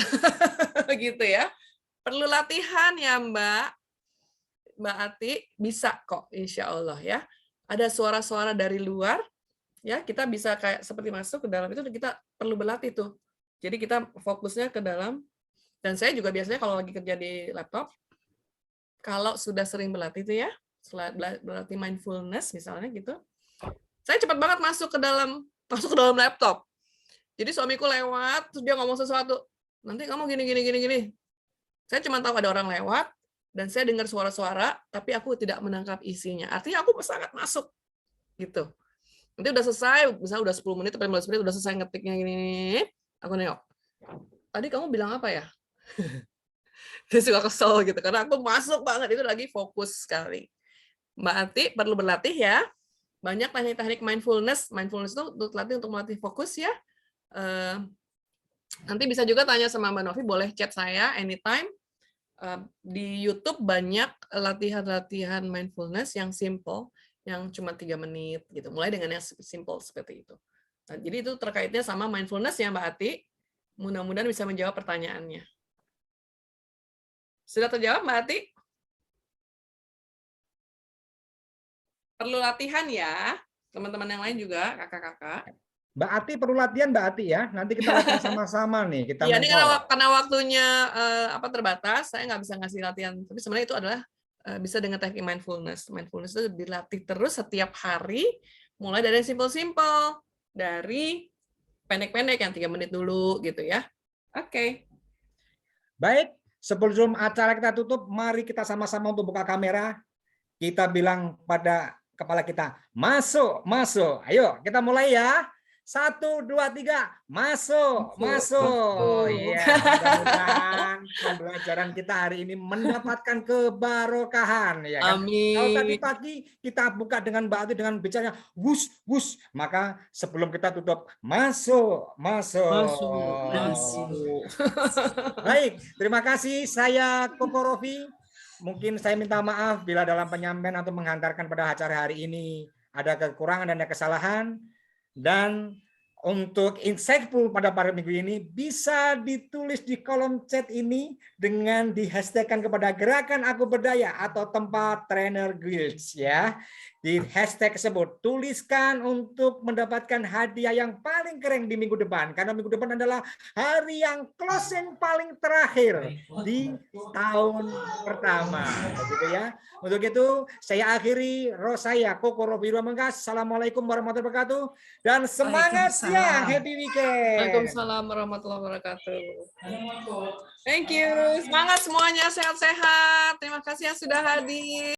Speaker 2: Gitu ya. Perlu latihan ya Mbak Ati, bisa kok insya Allah ya. Ada suara-suara dari luar, ya kita bisa kayak seperti masuk ke dalam itu, kita perlu berlatih tuh. Jadi kita fokusnya ke dalam, dan saya juga biasanya kalau lagi kerja di laptop, kalau sudah sering berlatih itu ya, berlatih mindfulness misalnya gitu, saya cepat banget masuk ke dalam laptop. Jadi suamiku lewat, terus dia ngomong sesuatu, nanti kamu gini. Saya cuma tahu ada orang lewat, dan saya dengar suara-suara, tapi aku tidak menangkap isinya. Artinya aku sangat masuk, gitu. Nanti udah selesai, misalnya udah 10 menit, 15 menit udah selesai ngetiknya gini. Aku nengok. Tadi kamu bilang apa ya? Dia suka kesel gitu karena aku masuk banget, itu lagi fokus sekali. Mbak Ati perlu berlatih ya. Banyak teknik-teknik mindfulness. Mindfulness itu untuk melatih fokus ya. Nanti bisa juga tanya sama Mbak Novi, boleh chat saya anytime. Di YouTube banyak latihan-latihan mindfulness yang simple, yang cuma 3 menit gitu. Mulai dengan yang simple seperti itu. Nah, jadi itu terkaitnya sama mindfulness ya Mbak Ati. Mudah-mudahan bisa menjawab pertanyaannya. Sudah terjawab Mbak Ati? Perlu latihan ya, teman-teman yang lain juga, kakak-kakak.
Speaker 1: Mbak Ati perlu latihan, Mbak Ati ya. Nanti kita latihan sama-sama nih. Kita
Speaker 2: Iya, ini karena waktunya terbatas, saya nggak bisa ngasih latihan. Tapi sebenarnya itu adalah bisa dengan teknik mindfulness. Mindfulness itu dilatih terus setiap hari, mulai dari simple-simple, dari pendek-pendek yang 3 menit dulu gitu ya. Oke.
Speaker 1: Baik, sebelum acara kita tutup, mari kita sama-sama untuk buka kamera. Kita bilang pada kepala kita, masuk, masuk. Ayo, kita mulai ya. 1, 2, 3, masuk, masuk. Iya, mudah-mudahan pembelajaran kita hari ini mendapatkan kebarokahan. Ya kan?
Speaker 2: Amin.
Speaker 1: Kalau tadi pagi kita buka dengan Mbak Ati dengan bicaranya wush, wush. Maka sebelum kita tutup, masuk, masuk.
Speaker 2: Masuk.
Speaker 1: Baik, terima kasih. Saya Koko Rofi. Mungkin saya minta maaf bila dalam penyampaian atau menghantarkan pada acara hari ini ada kekurangan dan ada kesalahan. Dan untuk insightful pada minggu ini bisa ditulis di kolom chat ini dengan di-hashtagkan kepada Gerakan Aku Berdaya atau tempat trainer guides ya. Di hashtag tersebut tuliskan untuk mendapatkan hadiah yang paling keren di minggu depan, karena minggu depan adalah hari yang closing paling terakhir di tahun pertama, begitu ya. Untuk itu saya akhiri saya Koko Rofi Mengkas. Assalamualaikum warahmatullahi wabarakatuh dan semangat siang, happy weekend.
Speaker 2: Waalaikumsalam warahmatullahi wabarakatuh. Thank you, semangat semuanya, sehat-sehat. Terima kasih yang sudah hadir.